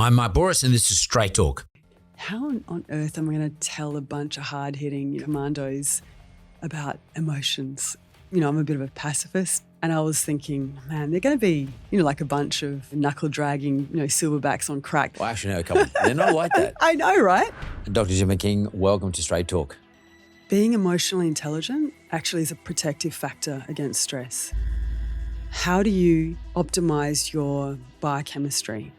I'm Bouris and this is Straight Talk. How on earth am I going to tell a bunch of hard-hitting commandos about emotions? You know, I'm a bit of a pacifist, and I was thinking, man, they're going to be, like a bunch of knuckle-dragging, silverbacks on crack. Well, actually, no, a couple. They're not like that. I know, right? Dr. Jemma King, welcome to Straight Talk. Being emotionally intelligent actually is a protective factor against stress. How do you optimize your biochemistry?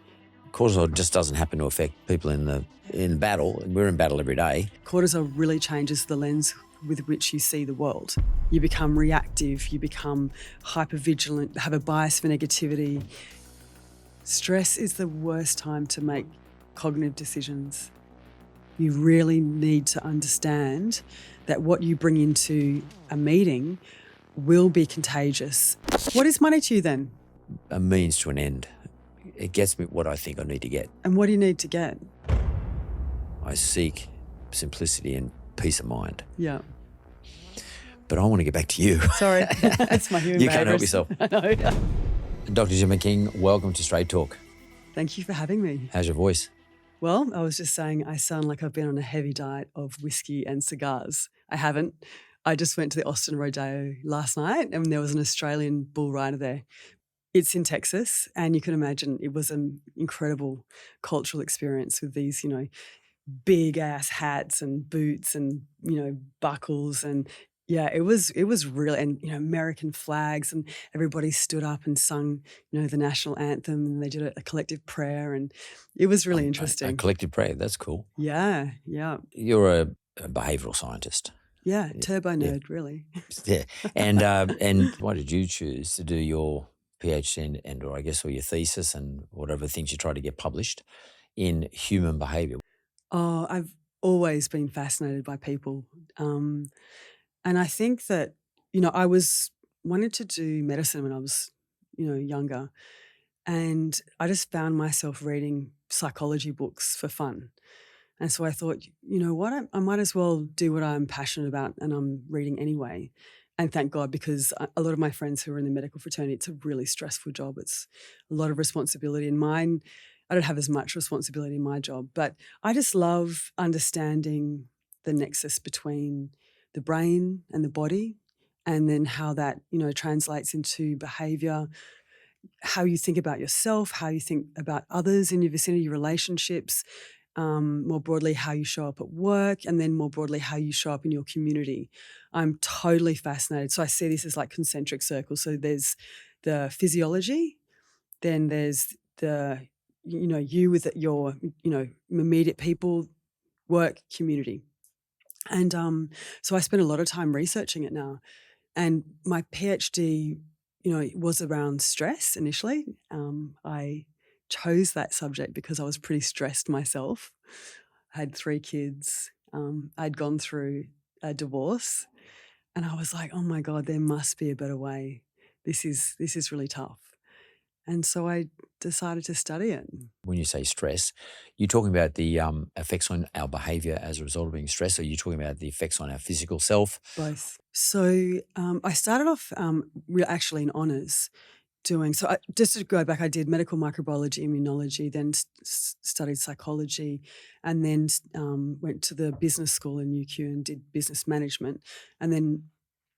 Cortisol just doesn't happen to affect people in battle. We're in battle every day. Cortisol really changes the lens with which you see the world. You become reactive, you become hypervigilant, have a bias for negativity. Stress is the worst time to make cognitive decisions. You really need to understand that what you bring into a meeting will be contagious. What is money to you then? A means to an end. It gets me what I think I need to get. And what do you need to get? I seek simplicity and peace of mind. Yeah. But I want to get back to you. Sorry, that's my human You can't help behaviourist. yourself. I know. Dr. Jemma King, welcome to Straight Talk. Thank you for having me. How's your voice? Well, I was just saying I sound like I've been on a heavy diet of whiskey and cigars. I haven't. I just went to the Austin Rodeo last night and there was an Australian bull rider there. It's in Texas, and you can imagine it was an incredible cultural experience with these, big ass hats and boots and, buckles. And yeah, it was really, and, American flags, and everybody stood up and sung, the national anthem, and they did a collective prayer, and it was really interesting. A collective prayer, that's cool. Yeah. You're a behavioural scientist. Yeah, turbo nerd, really. Yeah. And why did you choose to do your PhD and or I guess, or your thesis and whatever things you try to get published in human behaviour? Oh, I've always been fascinated by people. And I think that, I wanted to do medicine when I was, younger. And I just found myself reading psychology books for fun. And so I thought, what, I might as well do what I'm passionate about and I'm reading anyway. And thank God, because a lot of my friends who are in the medical fraternity, it's a really stressful job. It's a lot of responsibility. And mine, I don't have as much responsibility in my job, but I just love understanding the nexus between the brain and the body, and then how that, translates into behaviour, how you think about yourself, how you think about others in your vicinity, relationships, more broadly how you show up at work, and then more broadly how you show up in your community. I'm totally fascinated. So I see this as like concentric circles. So there's the physiology, then there's the, you with your, immediate people, work, community. And so I spend a lot of time researching it now. And my PhD, was around stress initially. I chose that subject because I was pretty stressed myself. I had 3 kids. I'd gone through a divorce, and I was like, oh my God, there must be a better way. This is really tough. And so I decided to study it. When you say stress, you're talking about the effects on our behaviour as a result of being stressed, or are you talking about the effects on our physical self? Both. So I started off actually in honours doing, just to go back, I did medical microbiology, immunology, then studied psychology, and then went to the business school in UQ and did business management. And then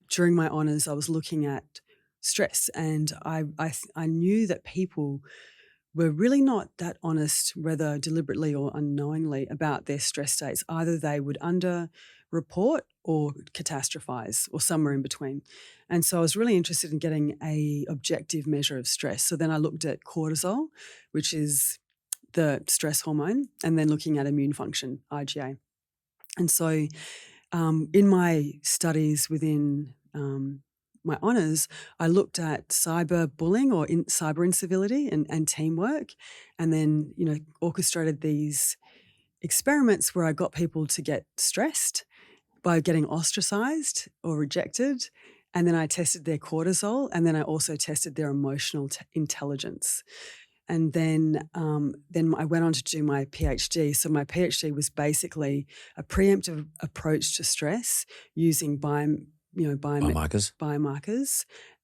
during my honours, I was looking at stress, and I knew that people were really not that honest, whether deliberately or unknowingly, about their stress states. Either they would underreport or catastrophize, or somewhere in between. And so I was really interested in getting a objective measure of stress. So then I looked at cortisol, which is the stress hormone, and then looking at immune function, IgA. And so in my studies within my honours, I looked at cyberbullying or cyber incivility and teamwork, and then, orchestrated these experiments where I got people to get stressed by getting ostracised or rejected, and then I tested their cortisol, and then I also tested their emotional intelligence. And then I went on to do my PhD. So my PhD was basically a preemptive approach to stress using biomarkers,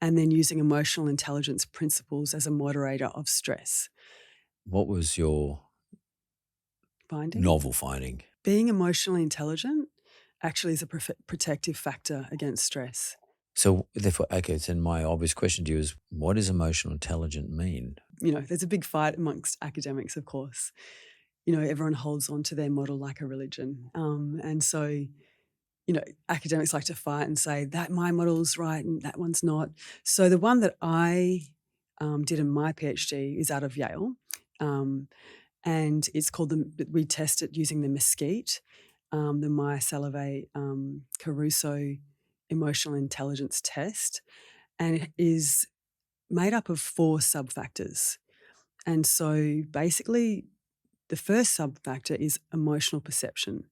and then using emotional intelligence principles as a moderator of stress. What was your finding. Novel finding. Being emotionally intelligent actually is a protective factor against stress. So therefore, okay, so then my obvious question to you is, what does emotional intelligent mean? You know, there's a big fight amongst academics, of course. You know, everyone holds on to their model like a religion. And so, you know, academics like to fight and say that my model's right and that one's not. So the one that I did in my PhD is out of Yale. And it's called we test it using the Mesquite, the Maya Salave Caruso Emotional Intelligence Test. And it is made up of 4 sub-factors. And so basically the first sub-factor is emotional perception.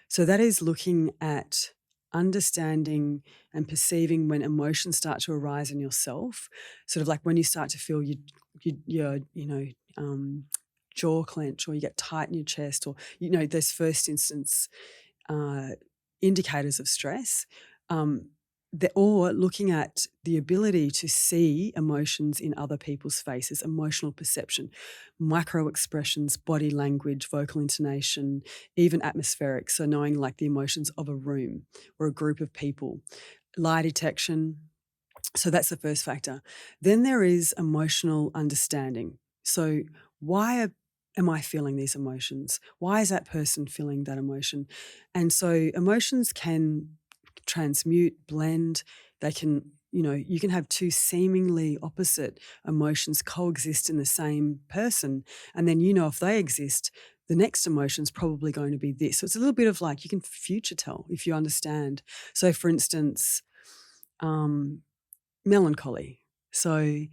So that is looking at understanding and perceiving when emotions start to arise in yourself, sort of like when you start to feel your jaw clench, or you get tight in your chest, or, you know, those first instance indicators of stress. Or looking at the ability to see emotions in other people's faces, emotional perception, micro expressions, body language, vocal intonation, even atmospheric. So knowing like the emotions of a room or a group of people, lie detection. So that's the first factor. Then there is emotional understanding. So why am I feeling these emotions? Why is that person feeling that emotion? And so emotions can transmute, blend. They can, you know, you can have 2 seemingly opposite emotions coexist in the same person. And then, you know, if they exist, the next emotion is probably going to be this. So it's a little bit of like, you can future tell if you understand. So for instance, melancholy. So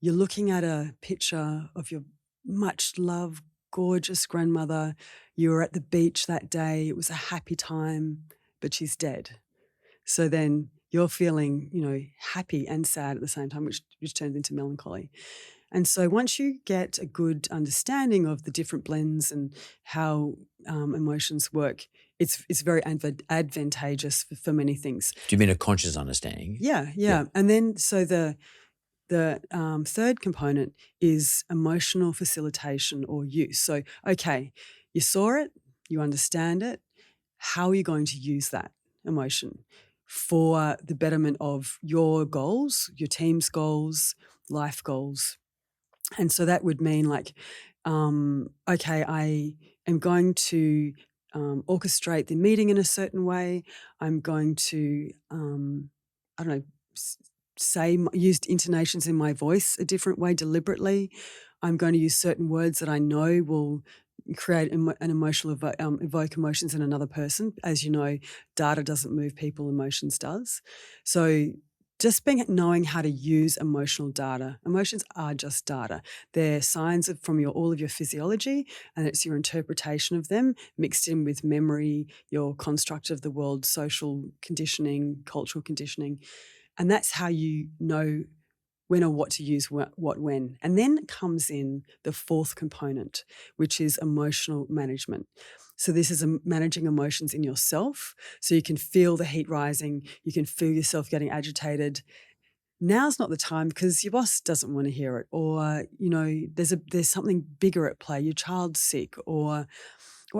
you're looking at a picture of your much loved, gorgeous grandmother. You were at the beach that day. It was a happy time, but she's dead. So then you're feeling, you know, happy and sad at the same time, which turns into melancholy. And so once you get a good understanding of the different blends and how emotions work, it's very advantageous for many things. Do you mean a conscious understanding? Yeah. And then so the third component is emotional facilitation or use. So, okay, you saw it, you understand it. How are you going to use that emotion for the betterment of your goals, your team's goals, life goals? And so that would mean like, okay, I am going to orchestrate the meeting in a certain way. I'm going to, I don't know, use intonations in my voice a different way deliberately. I'm going to use certain words that I know will create an emotional evoke emotions in another person. As you know, data doesn't move people, emotions does. So just knowing how to use emotional data. Emotions are just data. They're signs from all of your physiology, and it's your interpretation of them mixed in with memory, your construct of the world, social conditioning, cultural conditioning. And that's how you know when or what to use what when. And then comes in the 4th component, which is emotional management. So this is managing emotions in yourself. So you can feel the heat rising, you can feel yourself getting agitated. Now's not the time because your boss doesn't want to hear it, or, you know, there's something bigger at play. Your child's sick, or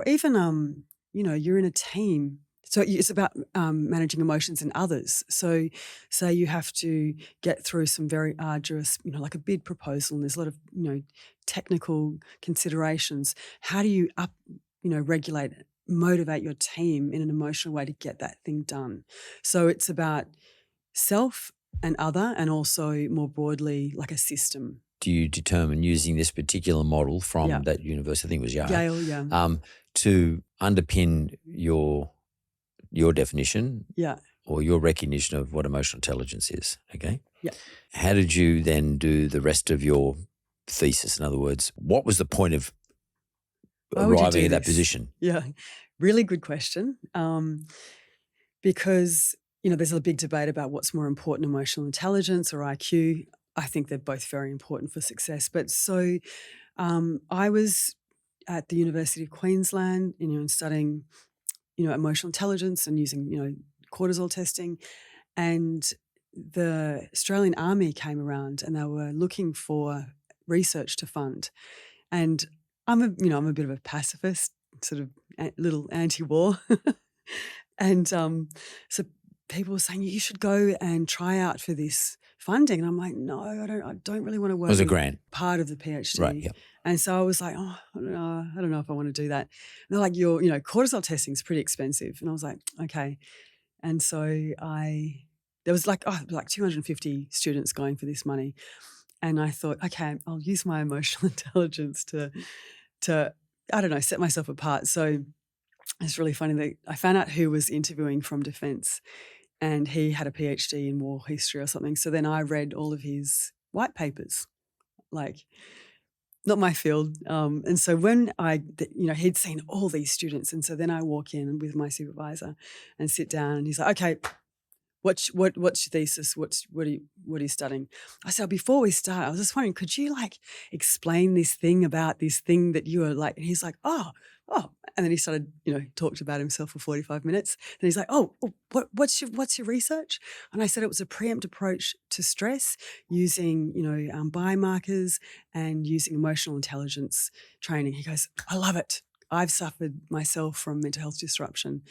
even you know, you're in a team. So it's about managing emotions in others. So say you have to get through some very arduous, you know, like a bid proposal, and there's a lot of, you know, technical considerations. How do you regulate, motivate your team in an emotional way to get that thing done? So it's about self and other, and also more broadly like a system. Do you determine using this particular model from that university, I think it was Yale, yeah. To underpin your definition or your recognition of what emotional intelligence is, okay? Yeah. How did you then do the rest of your thesis? In other words, what was the point of arriving at that position? Yeah, really good question. Because, you know, there's a big debate about what's more important, emotional intelligence or IQ. I think they're both very important for success. But so I was at the University of Queensland, you know, and studying, you know, emotional intelligence and using, you know, cortisol testing. And the Australian Army came around and they were looking for research to fund. And I'm a bit of a pacifist. sort of little anti-war. And so people were saying, you should go and try out for this funding. And I'm like, no, I don't really want to work. It was a grant. Part of the PhD. Right, yeah. And so I was like, oh, I don't know if I want to do that. And they're like, cortisol testing is pretty expensive. And I was like, okay. And so there was like 250 students going for this money. And I thought, okay, I'll use my emotional intelligence to I don't know, set myself apart. So it's really funny that I found out who was interviewing from Defence, and he had a PhD in war history or something. So then I read all of his white papers, like not my field. And so when he'd seen all these students, and so then I walk in with my supervisor and sit down, and he's like, okay, what's your thesis? What are you studying? I said, before we start, I was just wondering, could you like explain this thing about this thing that you were like? And he's like, oh. And then he started, talked about himself for 45 minutes. And he's like, what's your research? And I said it was a preempt approach to stress using, biomarkers and using emotional intelligence training. He goes, I love it. I've suffered myself from mental health disruption.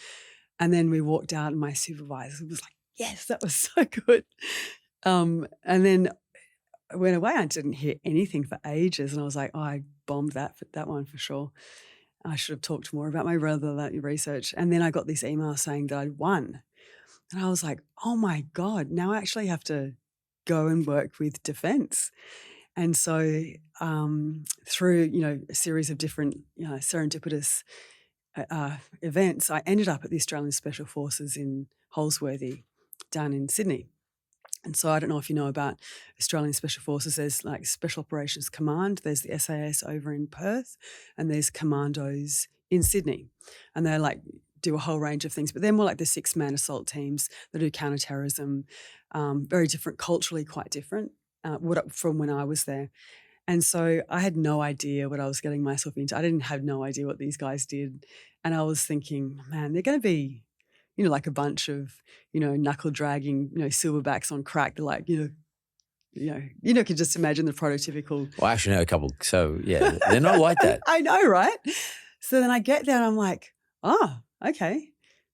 And then we walked out, and my supervisor was like, yes, that was so good. And then I went away. I didn't hear anything for ages. And I was like, I bombed that one for sure. I should have talked more about my research. And then I got this email saying that I'd won. And I was like, oh my God, now I actually have to go and work with Defence. And so through, a series of different serendipitous events, I ended up at the Australian Special Forces in Holsworthy down in Sydney. And so I don't know if you know about Australian Special Forces. There's like Special Operations Command, there's the SAS over in Perth, and there's commandos in Sydney. And they're like do a whole range of things, but they're more like the 6-man assault teams that do counterterrorism, very different, culturally quite different from when I was there. And so I had no idea what I was getting myself into. I didn't have no idea what these guys did. And I was thinking, man, they're going to be, like a bunch of, knuckle dragging, silverbacks on crack. They're like, you can just imagine the prototypical. Well, I actually know a couple. So yeah, they're not like that. I know, right? So then I get there and I'm like, oh, okay,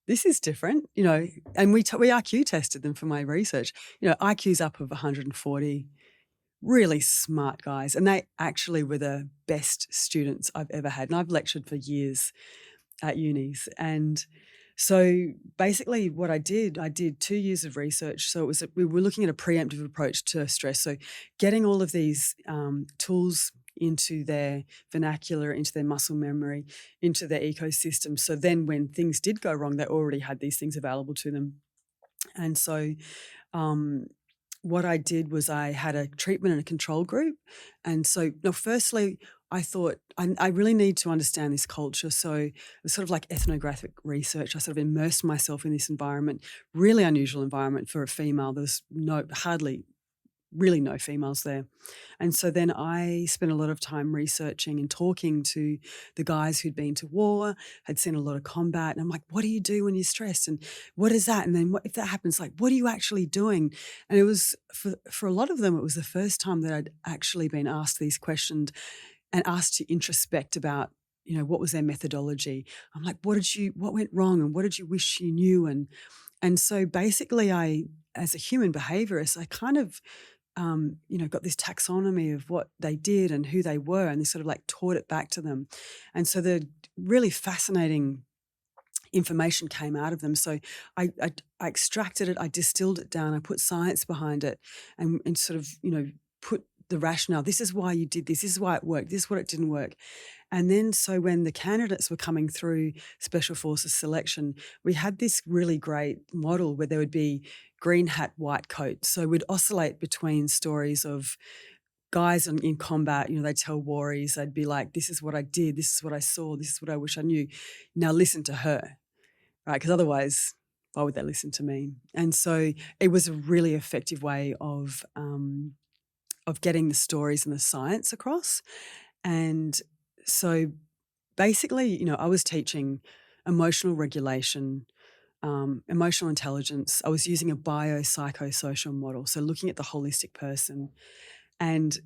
this is different, and we IQ tested them for my research. IQ's up of 140, really smart guys. And they actually were the best students I've ever had. And I've lectured for years at unis. And so basically what I did 2 years of research. So we were looking at a preemptive approach to stress. So getting all of these tools into their vernacular, into their muscle memory, into their ecosystem. So then when things did go wrong, they already had these things available to them. And so what I did was I had a treatment and a control group. And so firstly, I thought I really need to understand this culture. So it was sort of like ethnographic research. I sort of immersed myself in this environment, really unusual environment for a female. There was hardly really no females there. And so then I spent a lot of time researching and talking to the guys who'd been to war, had seen a lot of combat. And I'm like, what do you do when you're stressed? And what is that? And then if that happens, like, what are you actually doing? And it was, for a lot of them, it was the first time that I'd actually been asked these questions and asked to introspect about, what was their methodology? I'm like, what went wrong? And what did you wish you knew? And so basically as a human behaviourist, I kind of, got this taxonomy of what they did and who they were, and they sort of like taught it back to them. And so the really fascinating information came out of them. So I extracted it, I distilled it down, I put science behind it, and sort of, put the rationale. This is why you did this. This is why it worked. This is what it didn't work. And then so when the candidates were coming through Special Forces selection, we had this really great model where there would be green hat, white coat. So we'd oscillate between stories of guys in combat, they'd tell worries. They'd be like, this is what I did. This is what I saw. This is what I wish I knew. Now listen to her, right? Because otherwise, why would they listen to me? And so it was a really effective way of getting the stories and the science across. And so basically, I was teaching emotional regulation, emotional intelligence. I was using a biopsychosocial model, so looking at the holistic person. And,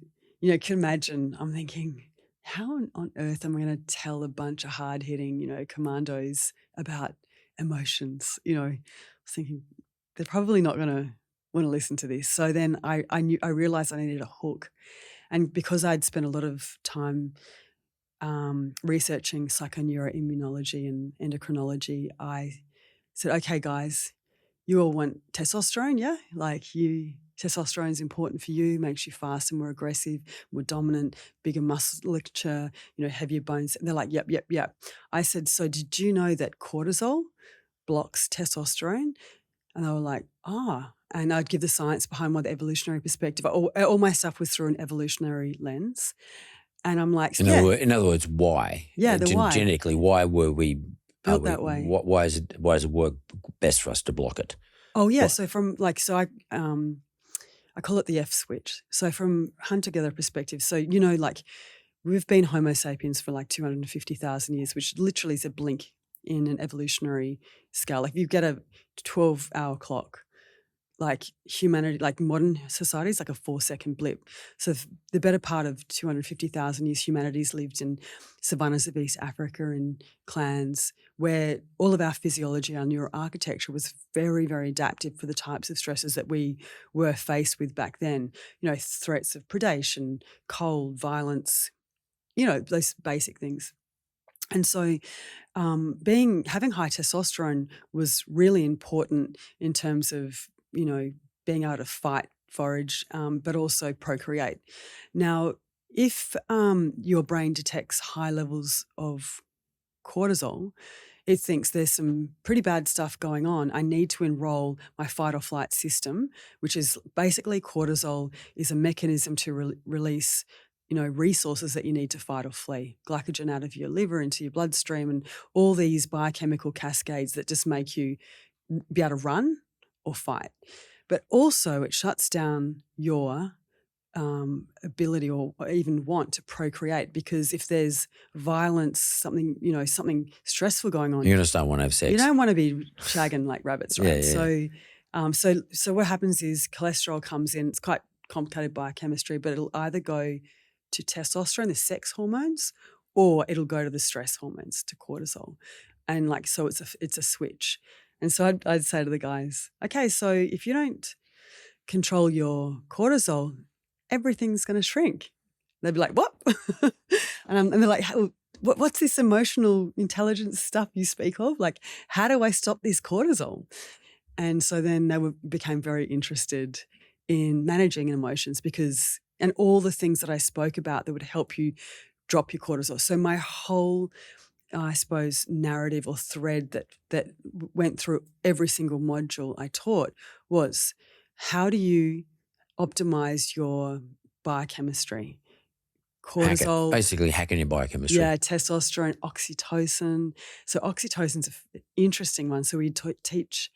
you can imagine, I'm thinking, how on earth am I going to tell a bunch of hard-hitting, commandos about emotions? I was thinking they're probably not going to want to listen to this. So then I realized I needed a hook. And because I'd spent a lot of time researching psychoneuroimmunology and endocrinology, I said, okay, guys, you all want testosterone, yeah? Testosterone is important for you, makes you faster, more aggressive, more dominant, bigger musculature, heavier bones. And they're like, yep, yep, yep. I said, so did you know that cortisol blocks testosterone? And they were like, and I'd give the science behind the evolutionary perspective. All my stuff was through an evolutionary lens. And I'm like, in other words, why? Yeah, the why. Genetically, why were we built that way? Why does it work best for us to block it? Oh yeah, so I call it the F switch. So from hunter-gatherer perspective, so we've been Homo sapiens for 250,000 years, which literally is a blink in an evolutionary scale. Like if you get a 12-hour clock, humanity, modern society is like a 4-second blip. So the better part of 250,000 years, humanity's lived in savannas of East Africa and clans where all of our physiology, our neuroarchitecture was very, very adaptive for the types of stresses that we were faced with back then. Threats of predation, cold, violence, those basic things. And so having high testosterone was really important in terms of being able to fight, forage, but also procreate. Now, if your brain detects high levels of cortisol, it thinks there's some pretty bad stuff going on. I need to enroll my fight or flight system, which is basically cortisol is a mechanism to release resources that you need to fight or flee, glycogen out of your liver into your bloodstream and all these biochemical cascades that just make you be able to run or fight. But also it shuts down your ability or even want to procreate, because if there's violence, something stressful going on, you're going to start want to have sex. You don't want to be shagging like rabbits, right? Yeah. So what happens is cholesterol comes in. It's quite complicated biochemistry, but it'll either go to testosterone, the sex hormones, or it'll go to the stress hormones, to cortisol. And so it's a switch. And so I'd say to the guys, okay, so if you don't control your cortisol, everything's going to shrink. They'd be like, what? and they're like, what's this emotional intelligence stuff you speak of? How do I stop this cortisol? And so then they became very interested in managing emotions and all the things that I spoke about that would help you drop your cortisol. So my whole, I suppose, narrative or thread that went through every single module I taught was, how do you optimize your biochemistry? Cortisol. Basically hacking your biochemistry. Yeah, testosterone, oxytocin. So oxytocin's an interesting one. So we teach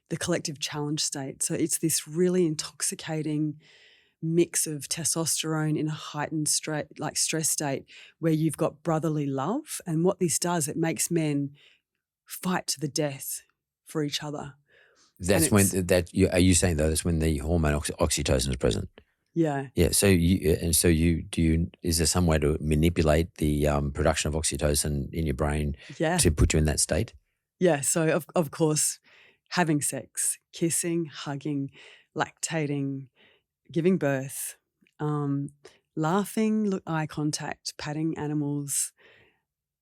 the collective challenge state. So it's this really intoxicating mix of testosterone in a heightened stress state where you've got brotherly love. And what this does, it makes men fight to the death for each other. That's are you saying though that's when the hormone oxytocin is present? Yeah. Yeah. So is there some way to manipulate the production of oxytocin in your brain to put you in that state? Yeah. So of course, having sex, kissing, hugging, lactating, giving birth, laughing, eye contact, patting animals.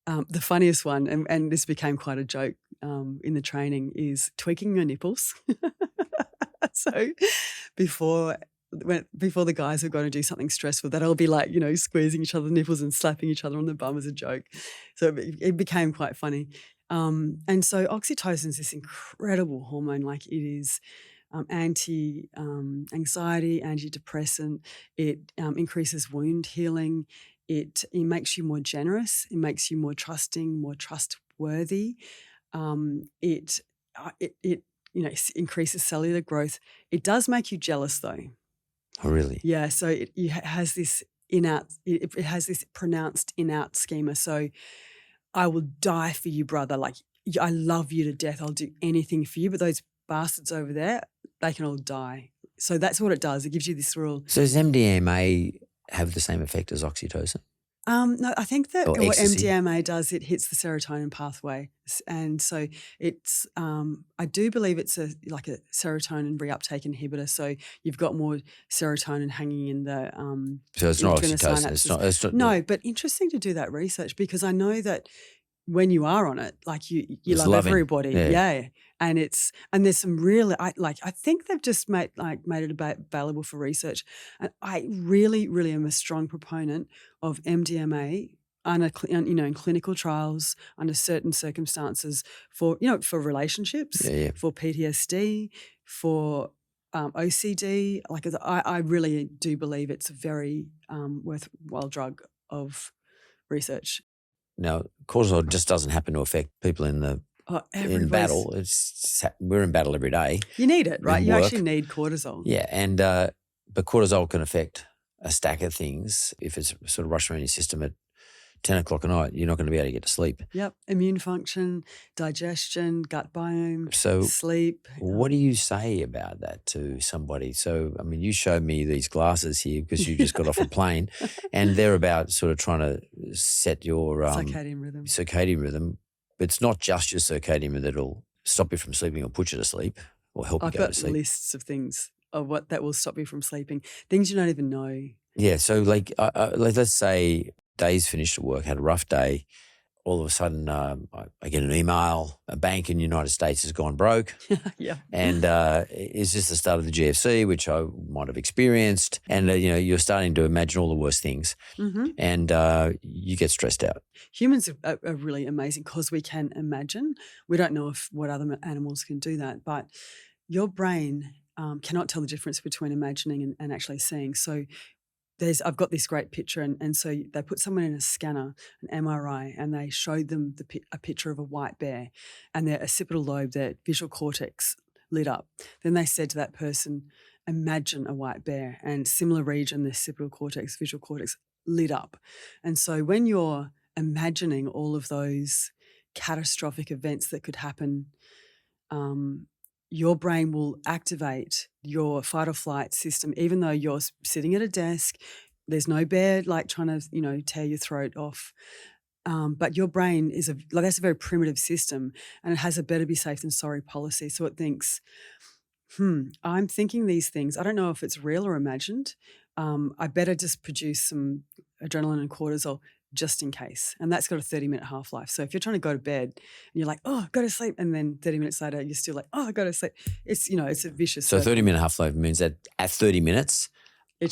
The funniest one, and this became quite a joke in the training, is tweaking your nipples. So before the guys are going to do something stressful, that I'll be squeezing each other's nipples and slapping each other on the bum as a joke. So it became quite funny. And so oxytocin is this incredible hormone. It is anti-anxiety, antidepressant. It increases wound healing. It makes you more generous. It makes you more trusting, more trustworthy. It increases cellular growth. It does make you jealous, though. Oh, really? Yeah. So it has this it has this pronounced in-out schema. So I will die for you, brother. I love you to death. I'll do anything for you. But those bastards over there, they can all die. So that's what it does. It gives you this real. So does MDMA have the same effect as oxytocin? No, I think that or what ecstasy? MDMA does, it hits the serotonin pathway, and so it's. I do believe it's like a serotonin reuptake inhibitor. So you've got more serotonin hanging in the So it's not between the oxytocin. synapses. It's not. No, but interesting to do that research because I know that when you are on it, like you It's love loving. everybody, Yeah. and there's some really I think they've just made it available for research, and I really am a strong proponent of MDMA in clinical trials under certain circumstances for for relationships, Yeah. for PTSD, for OCD. Like I really do believe it's a very worthwhile drug of research. Now, cortisol just doesn't happen to affect people in Everybody's battle. We're in battle every day. You need it, right? in You work. actually need cortisol. Yeah, and but cortisol can affect a stack of things. If it's sort of rushing around your system at 10 o'clock at night, you're not going to be able to get to sleep. Yep. Immune function, digestion, gut biome, So sleep. what do you say about that to somebody? So, I mean, you showed me these glasses here because you just got off a plane, and they're about sort of trying to set your circadian rhythm. But it's not just your circadian rhythm that'll stop you from sleeping or put you to sleep or help I've you go to got sleep. lists of things of what that will stop you from sleeping, things you don't even know. Yeah, so like let's say day's finished at work, had a rough day. All of a sudden, I get an email, a bank in the United States has gone broke. Yeah. And is this the start of the GFC, which I might have experienced? And, you're starting to imagine all the worst things. Mm-hmm. And you get stressed out. Humans are really amazing because we can imagine. We don't know what other animals can do that, but your brain cannot tell the difference between imagining and actually seeing. So I've got this great picture, and so they put someone in a scanner, an MRI, and they showed them a picture of a white bear, and their occipital lobe, their visual cortex, lit up. Then they said to that person, "Imagine a white bear," and similar region, the occipital cortex, visual cortex, lit up. And so when you're imagining all of those catastrophic events that could happen, your brain will activate your fight or flight system, even though you're sitting at a desk. There's no bear like trying to, tear your throat off. But your brain that's a very primitive system, and it has a better be safe than sorry policy. So it thinks, I'm thinking these things. I don't know if it's real or imagined. I better just produce some adrenaline and cortisol just in case. And that's got a 30-minute half-life. So if you're trying to go to bed and you're like, oh, go to sleep, and then 30 minutes later you're still like, oh, I go to sleep. It's a vicious So circle. 30-minute half-life means that at 30 minutes,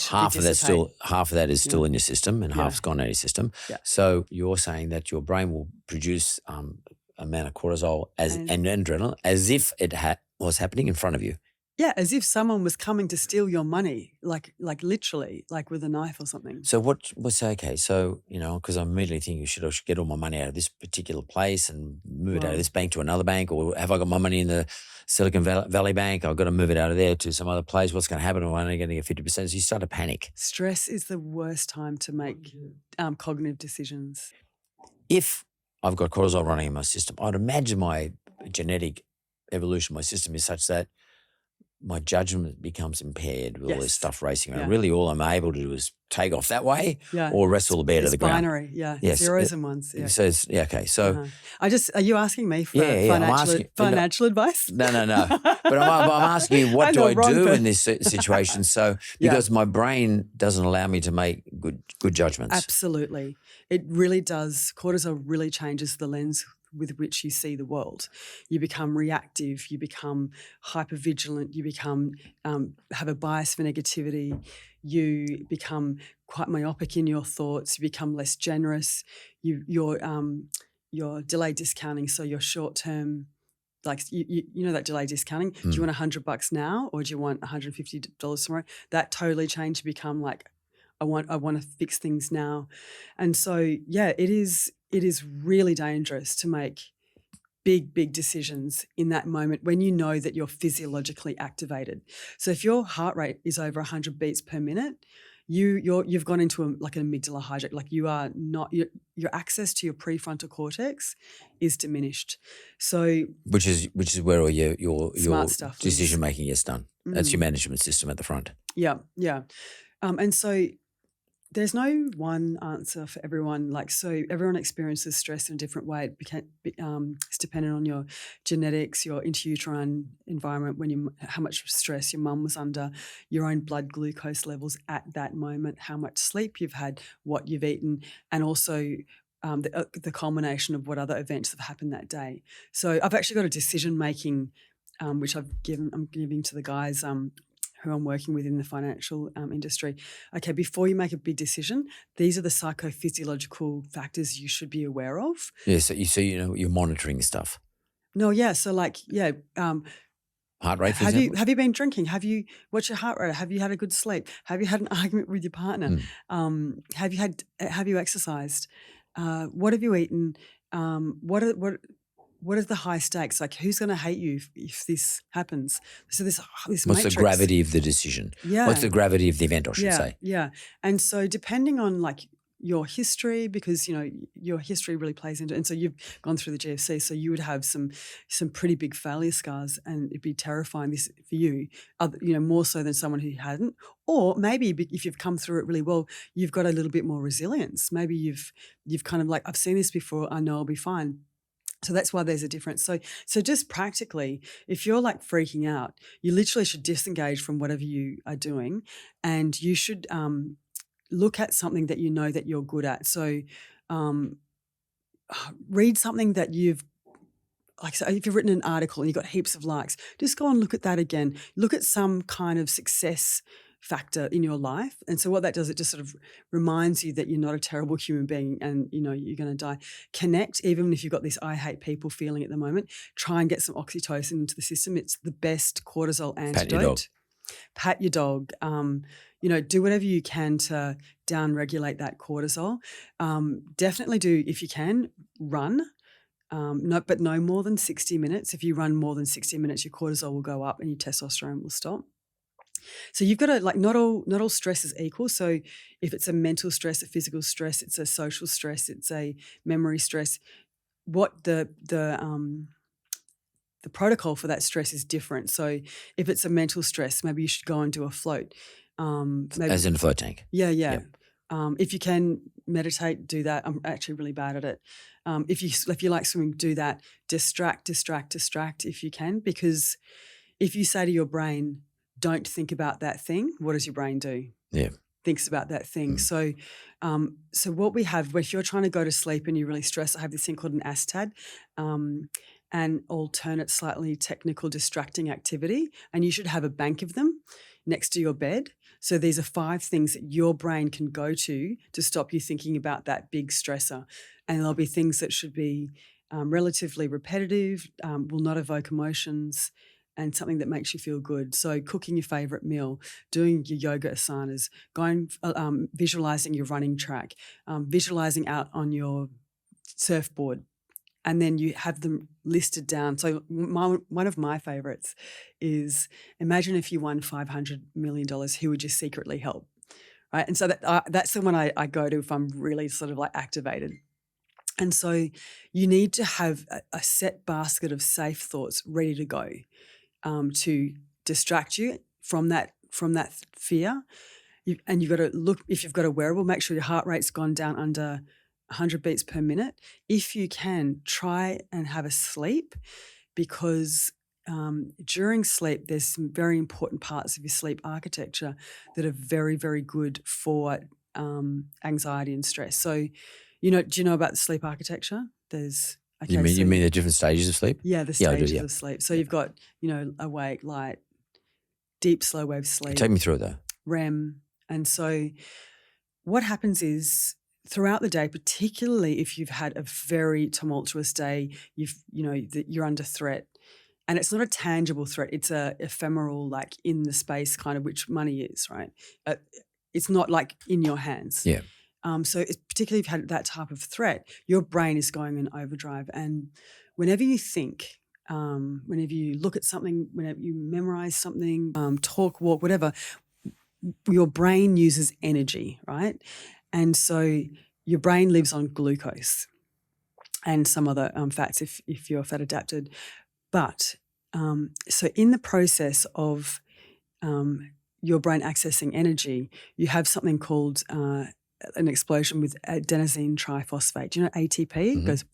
half of that is still in your system and half's gone out of your system. Yeah. So you're saying that your brain will produce amount of cortisol and adrenaline as if it was happening in front of you. Yeah, as if someone was coming to steal your money, like literally, like with a knife or something. So what's okay? So, because I'm immediately thinking, should I get all my money out of this particular place and move it out of this bank to another bank? Or have I got my money in the Silicon Valley Bank? I've got to move it out of there to some other place. What's going to happen? I'm only going to get 50%. So you start to panic. Stress is the worst time to make cognitive decisions. If I've got cortisol running in my system, I'd imagine my genetic evolution, my system is such that my judgment becomes impaired with all this stuff racing around. Yeah. Really, all I'm able to do is take off that way Yeah. or wrestle the bear to the ground. Binary, yeah. Yes. Zeros and ones. Yeah. So it's okay. So are you asking me for financial advice? No. But I'm asking you, what do I do in this situation? So because my brain doesn't allow me to make good judgments. Absolutely, it really does. Cortisol really changes the lens with which you see the world. You become reactive, you become hypervigilant, you become have a bias for negativity, you become quite myopic in your thoughts, you become less generous, you're delay discounting, so your short term, like you know that delay discounting, do you want $100 now or do you want $150 tomorrow? That totally changed to become like I want to fix things now. And so it is really dangerous to make big decisions in that moment when you know that you're physiologically activated. So if your heart rate is over 100 beats per minute, you've gone into an amygdala hijack. Like you are not your access to your prefrontal cortex is diminished. So which is where all your smart stuff decision making gets done. That's your management system at the front. Yeah. And so there's no one answer for everyone. Like, so everyone experiences stress in a different way. It's dependent on your genetics, your intrauterine environment, how much stress your mum was under, your own blood glucose levels at that moment, how much sleep you've had, what you've eaten, and also the culmination of what other events have happened that day. So I've actually got a decision making, which I'm giving to the guys who I'm working with in the financial industry. Okay, before you make a big decision, these are the psychophysiological factors you should be aware of. Yeah, so you're monitoring stuff. No, yeah. So Heart rate, for example? have you been drinking? What's your heart rate? Have you had a good sleep? Have you had an argument with your partner? Have you exercised? What have you eaten? What are the high stakes? Like, who's going to hate you if this happens? So this What's matrix. the gravity of the decision? Yeah. What's the gravity of the event, I should say? Yeah. And so depending on like your history, because, your history really plays into it. And so you've gone through the GFC, so you would have some pretty big failure scars, and it'd be terrifying this for you, more so than someone who hadn't. Or maybe if you've come through it really well, you've got a little bit more resilience. Maybe you've kind of like, I've seen this before, I know I'll be fine. So that's why there's a difference. So just practically, if you're like freaking out, you literally should disengage from whatever you are doing, and you should look at something that you know that you're good at. So read something that so if you've written an article and you've got heaps of likes, just go and look at that again. Look at some kind of success factor in your life. And so what that does, it just sort of reminds you that you're not a terrible human being and, you're going to die. Connect, even if you've got this I hate people feeling at the moment, try and get some oxytocin into the system. It's the best cortisol antidote. Pat your dog. Do whatever you can to down-regulate that cortisol. Definitely do, if you can, run. But no more than 60 minutes. If you run more than 60 minutes, your cortisol will go up and your testosterone will stop. So you've got to, like, not all stress is equal. So if it's a mental stress, a physical stress, it's a social stress, it's a memory stress, what the protocol for that stress is different. So if it's a mental stress, maybe you should go and do a float. As in a float tank. Yeah. Yep. If you can meditate, do that. I'm actually really bad at it. If you like swimming, do that. Distract if you can, because if you say to your brain, don't think about that thing, what does your brain do? Yeah. Thinks about that thing. So what we have, if you're trying to go to sleep and you're really stressed, I have this thing called an ASTAD, an alternate slightly technical distracting activity, and you should have a bank of them next to your bed. So these are 5 things that your brain can go to stop you thinking about that big stressor. And there'll be things that should be relatively repetitive, will not evoke emotions, and something that makes you feel good. So cooking your favourite meal, doing your yoga asanas, visualising your running track, visualising out on your surfboard, and then you have them listed down. So one of my favourites is, imagine if you won $500 million, who would you secretly help, right? And so that's the one I go to if I'm really sort of like activated. And so you need to have a set basket of safe thoughts ready to go to distract you from that fear. And you've got to look, if you've got a wearable, make sure your heart rate's gone down under 100 beats per minute. If you can, try and have a sleep, because during sleep, there's some very important parts of your sleep architecture that are very, very good for anxiety and stress. So, do you know about the sleep architecture? You mean the different stages of sleep? Yeah, the stages of sleep. So you've got, awake, light, deep, slow wave sleep. Take me through it though. REM. And so what happens is, throughout the day, particularly if you've had a very tumultuous day, you're under threat, and it's not a tangible threat, it's a ephemeral, like in the space kind of, which money is, right? It's not like in your hands. Yeah. So particularly if you've had that type of threat, your brain is going in overdrive. And whenever you think, whenever you look at something, whenever you memorize something, talk, walk, whatever, your brain uses energy, right? And so your brain lives on glucose and some other fats if you're fat adapted. But so in the process of your brain accessing energy, you have something called an explosion with adenosine triphosphate. Do you know ATP? It goes.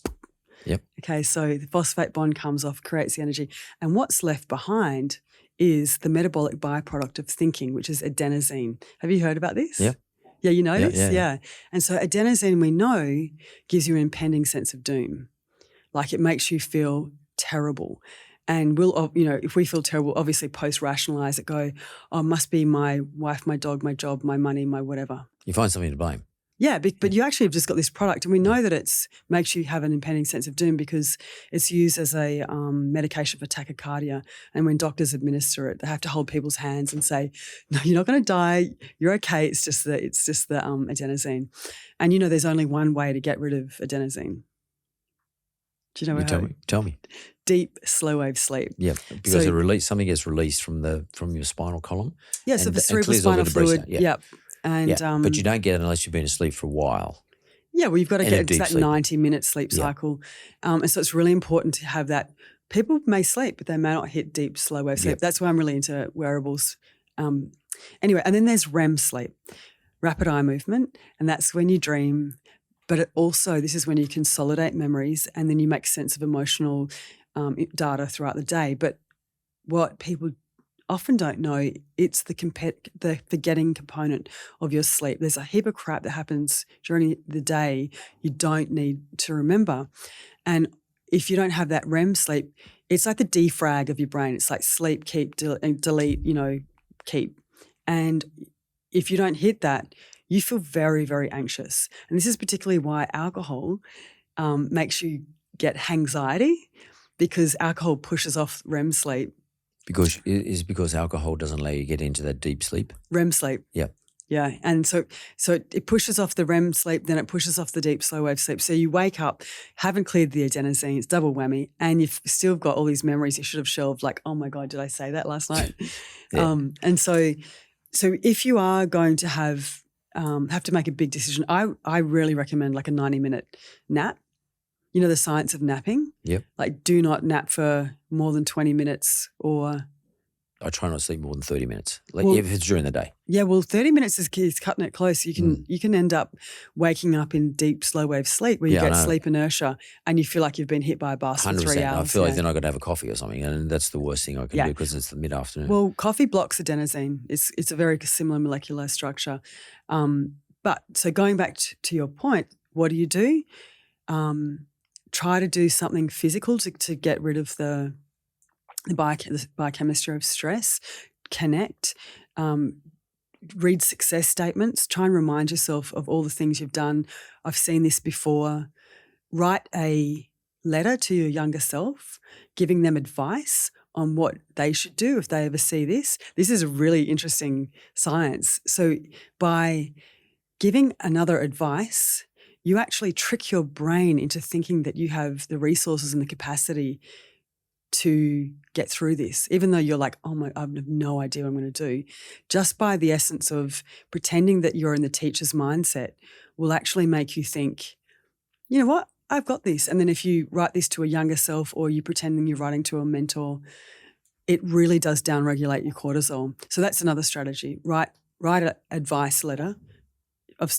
Yep. Okay, so the phosphate bond comes off, creates the energy. And what's left behind is the metabolic byproduct of thinking, which is adenosine. Have you heard about this? Yep. Yeah, you know this? Yeah. And so adenosine, we know, gives you an impending sense of doom. Like it makes you feel terrible. And we'll, if we feel terrible, obviously post-rationalise it, go, oh, it must be my wife, my dog, my job, my money, my whatever. You find something to blame. Yeah, but you actually have just got this product, and we know that it makes you have an impending sense of doom because it's used as a medication for tachycardia. And when doctors administer it, they have to hold people's hands and say, "No, you're not going to die. You're okay. It's just the adenosine." And there's only one way to get rid of adenosine. Do you know how? Tell me. Deep, slow wave sleep. Yeah, because something gets released from your spinal column. Yeah, so the cerebrospinal fluid. Yeah. And, but you don't get it unless you've been asleep for a while. Yeah, well, you've got to get that 90-minute sleep cycle. And so it's really important to have that. People may sleep, but they may not hit deep, slow wave sleep. That's why I'm really into wearables. Anyway, and then there's REM sleep, rapid eye movement, and that's when you dream. But this is when you consolidate memories and then you make sense of emotional data throughout the day. But what people often don't know, it's the forgetting component of your sleep. There's a heap of crap that happens during the day you don't need to remember. And if you don't have that REM sleep, it's like the defrag of your brain. It's like sleep, keep, delete, keep. And if you don't hit that, you feel very, very anxious. And this is particularly why alcohol makes you get anxiety, because alcohol pushes off REM sleep. Because alcohol doesn't allow you to get into that deep sleep? REM sleep. Yeah. Yeah. And so it pushes off the REM sleep, then it pushes off the deep slow wave sleep. So you wake up, haven't cleared the adenosine, it's double whammy, and you've still got all these memories you should have shelved, like, oh my God, did I say that last night? And so if you are going to have to make a big decision, I really recommend like a 90-minute nap. You know the science of napping? Yep. Like do not nap for more than 20 minutes or... I try not to sleep more than 30 minutes, if it's during the day. Yeah, well, 30 minutes is cutting it close. You can end up waking up in deep slow wave sleep where you get sleep inertia and you feel like you've been hit by a bus for 3 hours. I feel like then I've got to have a coffee or something, and that's the worst thing I can do because it's the mid-afternoon. Well, coffee blocks adenosine. It's a very similar molecular structure. But so going back to your point, what do? Try to do something physical to get rid of the biochemistry of stress. Connect, read success statements, try and remind yourself of all the things you've done. I've seen this before. Write a letter to your younger self, giving them advice on what they should do if they ever see this. This is a really interesting science. So by giving another advice, you actually trick your brain into thinking that you have the resources and the capacity to get through this, even though you're like, I have no idea what I'm going to do. Just by the essence of pretending that you're in the teacher's mindset will actually make you think, you know what, I've got this. And then if you write this to a younger self or you pretending you're writing to a mentor, it really does downregulate your cortisol. So that's another strategy. Write an advice letter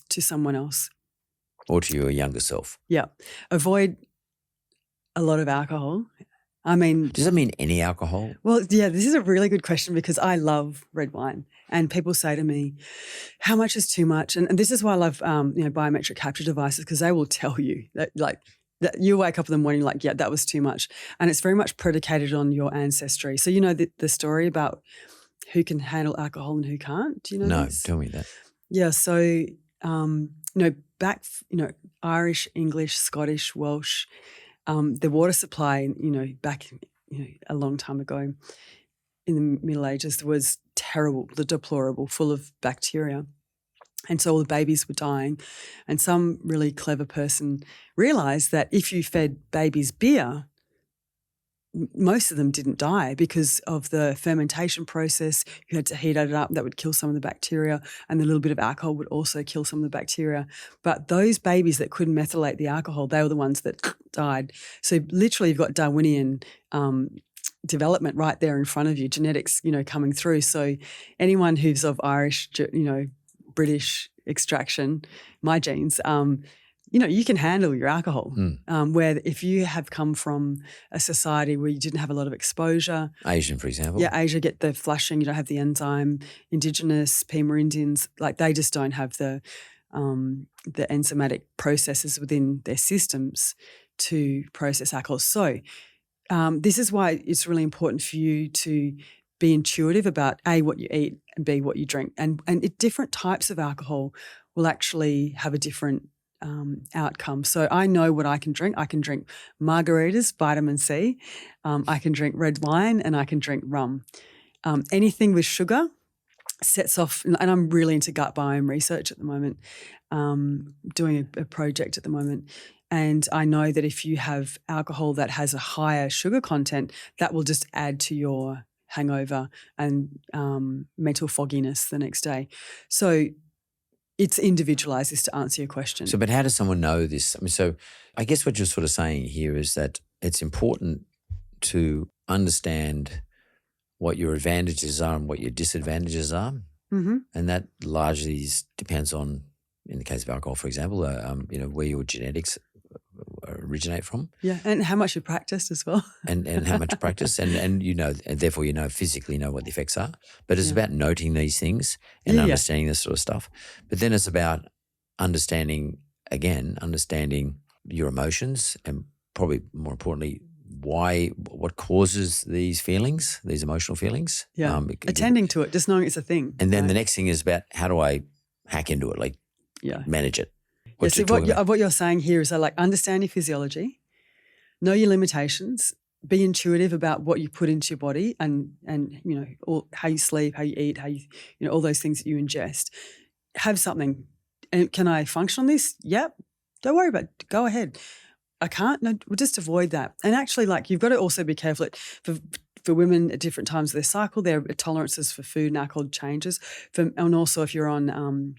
to someone else. Or to your younger self. Yeah. Avoid a lot of alcohol. I mean... Does that mean any alcohol? Well, yeah, this is a really good question because I love red wine and people say to me, how much is too much? And this is why I love biometric capture devices, because they will tell you that that you wake up in the morning like, yeah, that was too much. And it's very much predicated on your ancestry. So you know the story about who can handle alcohol and who can't? Do you know this? No, tell me that. Yeah, so... Irish, English, Scottish, Welsh, the water supply, back, a long time ago in the Middle Ages was terrible, deplorable, full of bacteria. And so all the babies were dying. And some really clever person realised that if you fed babies beer, most of them didn't die because of the fermentation process. You had to heat it up. That would kill some of the bacteria, and the little bit of alcohol would also kill some of the bacteria. But those babies that couldn't methylate the alcohol, they were the ones that died. So literally you've got Darwinian development right there in front of you, genetics, coming through. So anyone who's of Irish, British extraction, my genes, you can handle your alcohol. Where if you have come from a society where you didn't have a lot of exposure. Asian, for example. Yeah, Asia get the flushing, you don't have the enzyme. Indigenous, Pima Indians, like they just don't have the enzymatic processes within their systems to process alcohol. So this is why it's really important for you to be intuitive about A, what you eat, and B, what you drink. And different types of alcohol will actually have a different outcome. So I know what I can drink. I can drink margaritas, vitamin C. I can drink red wine, and I can drink rum. Anything with sugar sets off, and I'm really into gut biome research at the moment, doing a project at the moment. And I know that if you have alcohol that has a higher sugar content, that will just add to your hangover and mental fogginess the next day. So it's individualized, this to answer your question. So, but how does someone know this? I mean, so I guess what you're sort of saying here is that it's important to understand what your advantages are and what your disadvantages are. Mm-hmm. And that largely depends on, in the case of alcohol, for example, where your genetics originate from. Yeah, and how much you practiced as well. and how much practice and therefore physically know what the effects are. But it's about noting these things and understanding this sort of stuff. But then it's about understanding your emotions, and probably more importantly, what causes these feelings, these emotional feelings. Yeah, attending to it, just knowing it's a thing. And then the next thing is about how do I hack into it, manage it. What you're saying here is understand your physiology, know your limitations, be intuitive about what you put into your body, and how you sleep, how you eat, how you all those things that you ingest. Have something. And can I function on this? Yep. Don't worry about it. Go ahead. I can't. No, we'll just avoid that. And actually, you've got to also be careful for women at different times of their cycle. Their tolerances for food and alcohol changes. And also if you're on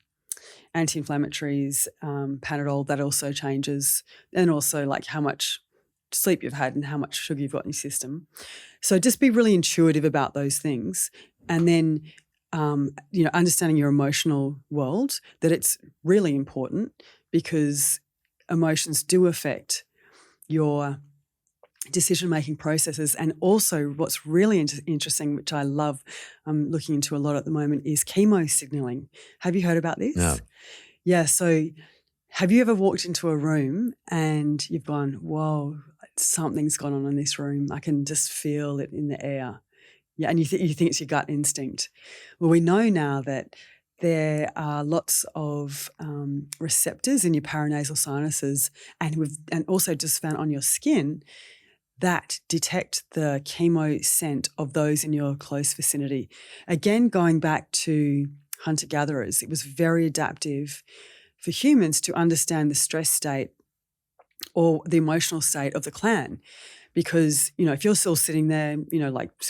anti-inflammatories, Panadol, that also changes. And also how much sleep you've had and how much sugar you've got in your system. So just be really intuitive about those things. And then, understanding your emotional world, that it's really important because emotions do affect your decision-making processes. And also what's really interesting, which I love looking into a lot at the moment, is chemo signaling. Have you heard about this? No. Yeah, so have you ever walked into a room and you've gone, whoa, something's gone on in this room. I can just feel it in the air. Yeah, and you think it's your gut instinct. Well, we know now that there are lots of receptors in your paranasal sinuses, and also just found on your skin that detect the chemo scent of those in your close vicinity. Again, going back to hunter-gatherers, it was very adaptive for humans to understand the stress state or the emotional state of the clan. Because, if you're still sitting there,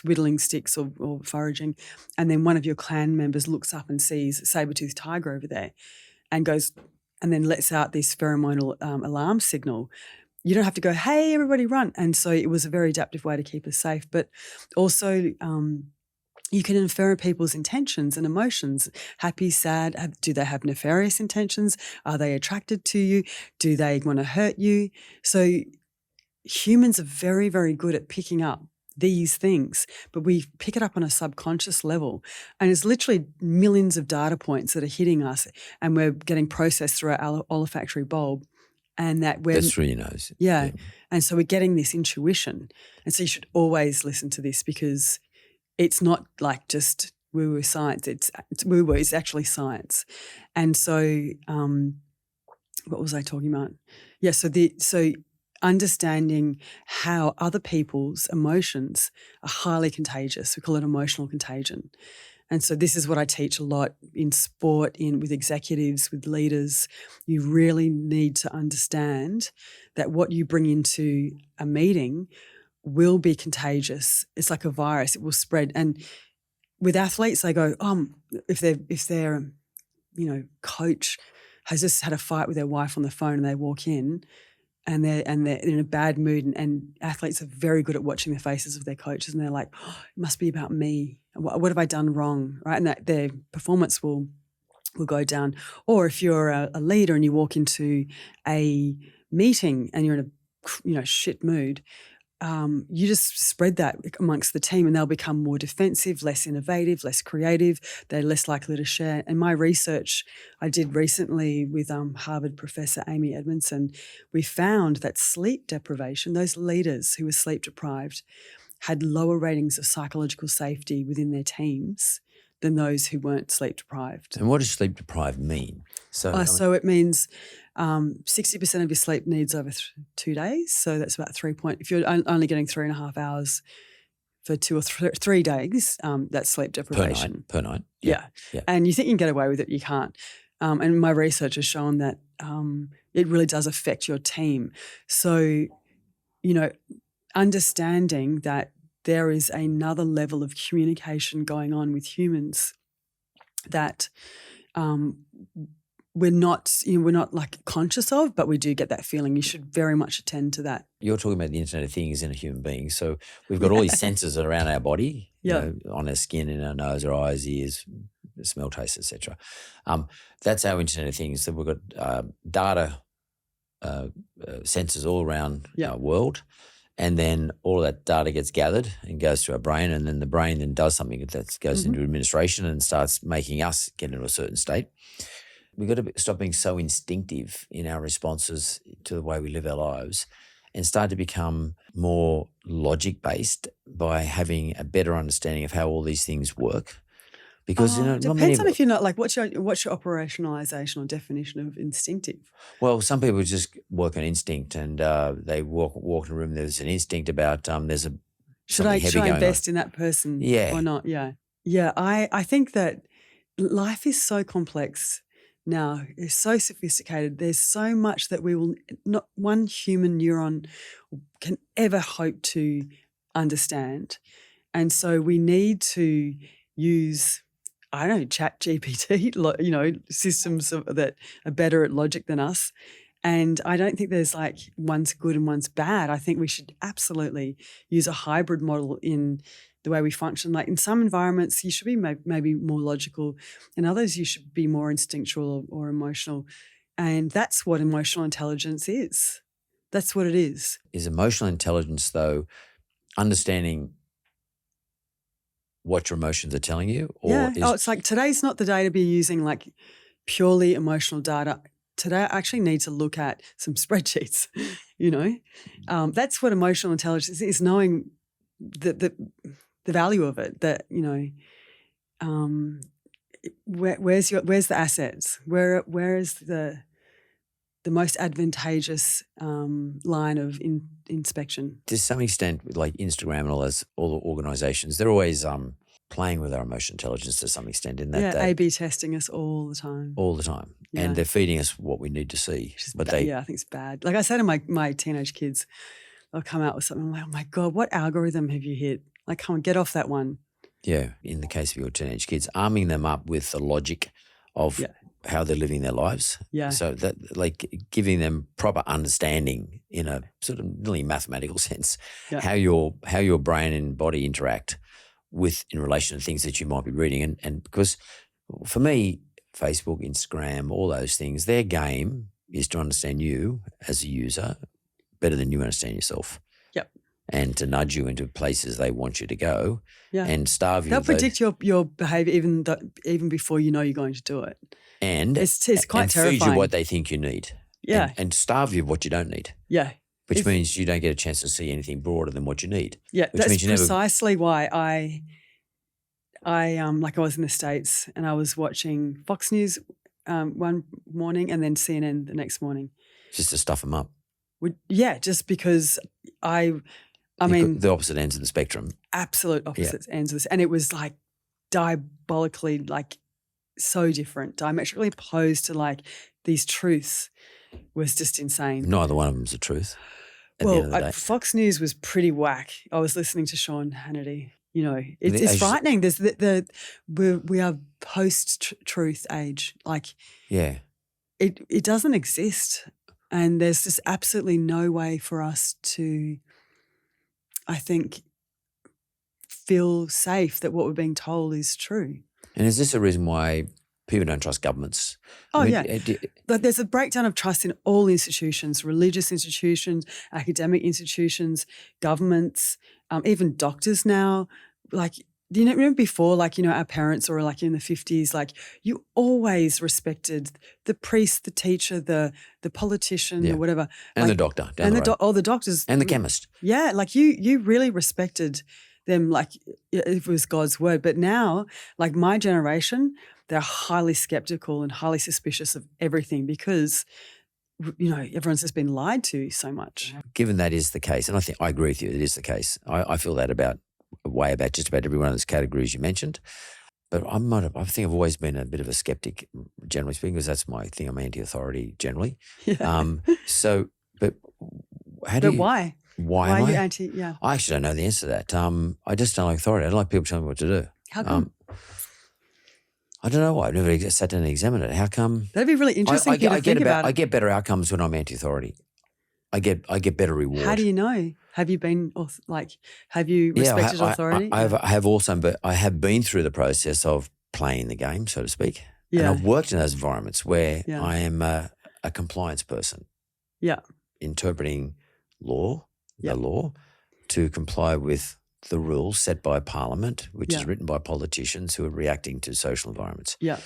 whittling sticks or foraging, and then one of your clan members looks up and sees a saber-toothed tiger over there and then lets out this pheromonal alarm signal, you don't have to go, hey, everybody run. And so it was a very adaptive way to keep us safe. But also you can infer people's intentions and emotions, happy, sad. Do they have nefarious intentions? Are they attracted to you? Do they want to hurt you? So humans are very, very good at picking up these things, but we pick it up on a subconscious level. And it's literally millions of data points that are hitting us, and we're getting processed through our olfactory bulb. And that's through your nose. Yeah. And so we're getting this intuition. And so you should always listen to this, because it's not just woo-woo science. It's woo-woo, it's actually science. And so what was I talking about? Yeah, so understanding how other people's emotions are highly contagious. We call it emotional contagion. And so this is what I teach a lot in sport, with executives, with leaders. You really need to understand that what you bring into a meeting will be contagious. It's like a virus. It will spread. And with athletes, they go, if their coach has just had a fight with their wife on the phone and they walk in and they're in a bad mood, and athletes are very good at watching the faces of their coaches, and they're like, it must be about me. What have I done wrong, right? And that their performance will will go down. Or if you're a leader and you walk into a meeting and you're in a shit mood, you just spread that amongst the team and they'll become more defensive, less innovative, less creative. They're less likely to share. And my research I did recently with Harvard professor Amy Edmondson, we found that sleep deprivation, those leaders who were sleep deprived, had lower ratings of psychological safety within their teams than those who weren't sleep deprived. And what does sleep deprived mean? So it means 60% of your sleep needs over 2 days. So that's about if you're only getting 3.5 hours for 2 or 3 days, that's sleep deprivation. Per night. Yeah. And you think you can get away with it, you can't. And my research has shown that it really does affect your team. So, understanding that there is another level of communication going on with humans that we're not like conscious of, but we do get that feeling. You should very much attend to that. You're talking about the Internet of Things in a human being. So we've got all these sensors around our body, on our skin, in our nose, our eyes, ears, smell, taste, etc. That's our Internet of Things. So we've got data sensors all around our world. And then all of that data gets gathered and goes to our brain, and then the brain then does something that goes into administration and starts making us get into a certain state. We've got to stop being so instinctive in our responses to the way we live our lives and start to become more logic-based by having a better understanding of how all these things work. Because it depends on if you're not like what's your operationalization or definition of instinctive? Well, some people just work on instinct, and they walk in a room. There's an instinct about there's a should I invest in that person or not? Yeah. I think that life is so complex now. It's so sophisticated. There's so much that we will not one human neuron can ever hope to understand, and so we need to use, I don't know, Chat GPT, systems that are better at logic than us. And I don't think there's like one's good and one's bad. I think we should absolutely use a hybrid model in the way we function. Like in some environments, you should be maybe more logical. In others, you should be more instinctual or emotional. And that's what emotional intelligence is. That's what it is. Is emotional intelligence, though, understanding what your emotions are telling you? Or it's like today's not the day to be using like purely emotional data. Today I actually need to look at some spreadsheets, That's what emotional intelligence is, knowing the value of it, that, where's the assets? Where is the most advantageous line of inspection? To some extent, like Instagram and all the organisations, they're always playing with our emotional intelligence to some extent. In that, A/B testing us all the time. All the time, and they're feeding us what we need to see. I think it's bad. Like I say to my teenage kids, they'll come out with something. I'm like, oh my God, what algorithm have you hit? Like, come on, get off that one. Yeah, in the case of your teenage kids, arming them up with the logic of how they're living their lives. Yeah. So that, like, giving them proper understanding in a sort of nearly mathematical sense, how your brain and body interact in relation to things that you might be reading. And because for me, Facebook, Instagram, all those things, their game is to understand you as a user better than you understand yourself. Yep. And to nudge you into places they want you to go and starve you. They'll predict your behaviour even before you know you're going to do it. And it's quite terrifying. Feed you what they think you need. Yeah. And starve you what you don't need. Yeah. Which means you don't get a chance to see anything broader than what you need. Yeah, that's precisely why I like I was in the States and I was watching Fox News one morning and then CNN the next morning. Just to stuff them up. Just because I mean the opposite ends of the spectrum. Absolute opposite ends of this, and it was like diabolically, like so different, diametrically opposed to like these truths. Was just insane. Neither one of them's the truth. Fox News was pretty whack. I was listening to Sean Hannity. It's frightening. There's we are post-truth age. Like, it doesn't exist, and there's just absolutely no way for us to, I think, feel safe that what we're being told is true. And is this a reason why People don't trust governments. Oh, But there's a breakdown of trust in all institutions, religious institutions, academic institutions, governments, even doctors now. Like, do you know, remember before, like, you know, our parents or like in the 50s, like you always respected the priest, the teacher, the politician, or whatever. And like, the doctor down the road. All the doctors. And the chemist. Yeah, like you really respected them like it was God's word. But now, like my generation, they're highly skeptical and highly suspicious of everything because, you know, everyone's just been lied to so much. Given that is the case, and I think I agree with you, it is the case. I feel that about just about every one of those categories you mentioned. But I think I've always been a bit of a skeptic, generally speaking, because that's my thing. I'm anti-authority generally. Yeah. But how do you? Why? Why am are you I? anti? Yeah. I actually don't know the answer to that. I just don't like authority. I don't like people telling me what to do. How come? I don't know why. I've never sat down and examined it. How come? That'd be really interesting to think about. I get better outcomes when I'm anti-authority. I get better reward. How do you know? Have you been have you respected authority? I have also, but I have been through the process of playing the game, so to speak. Yeah. And I've worked in those environments where I am a compliance person. Yeah. Interpreting the law, to comply with the rules set by Parliament, which is written by politicians who are reacting to social environments. Yeah.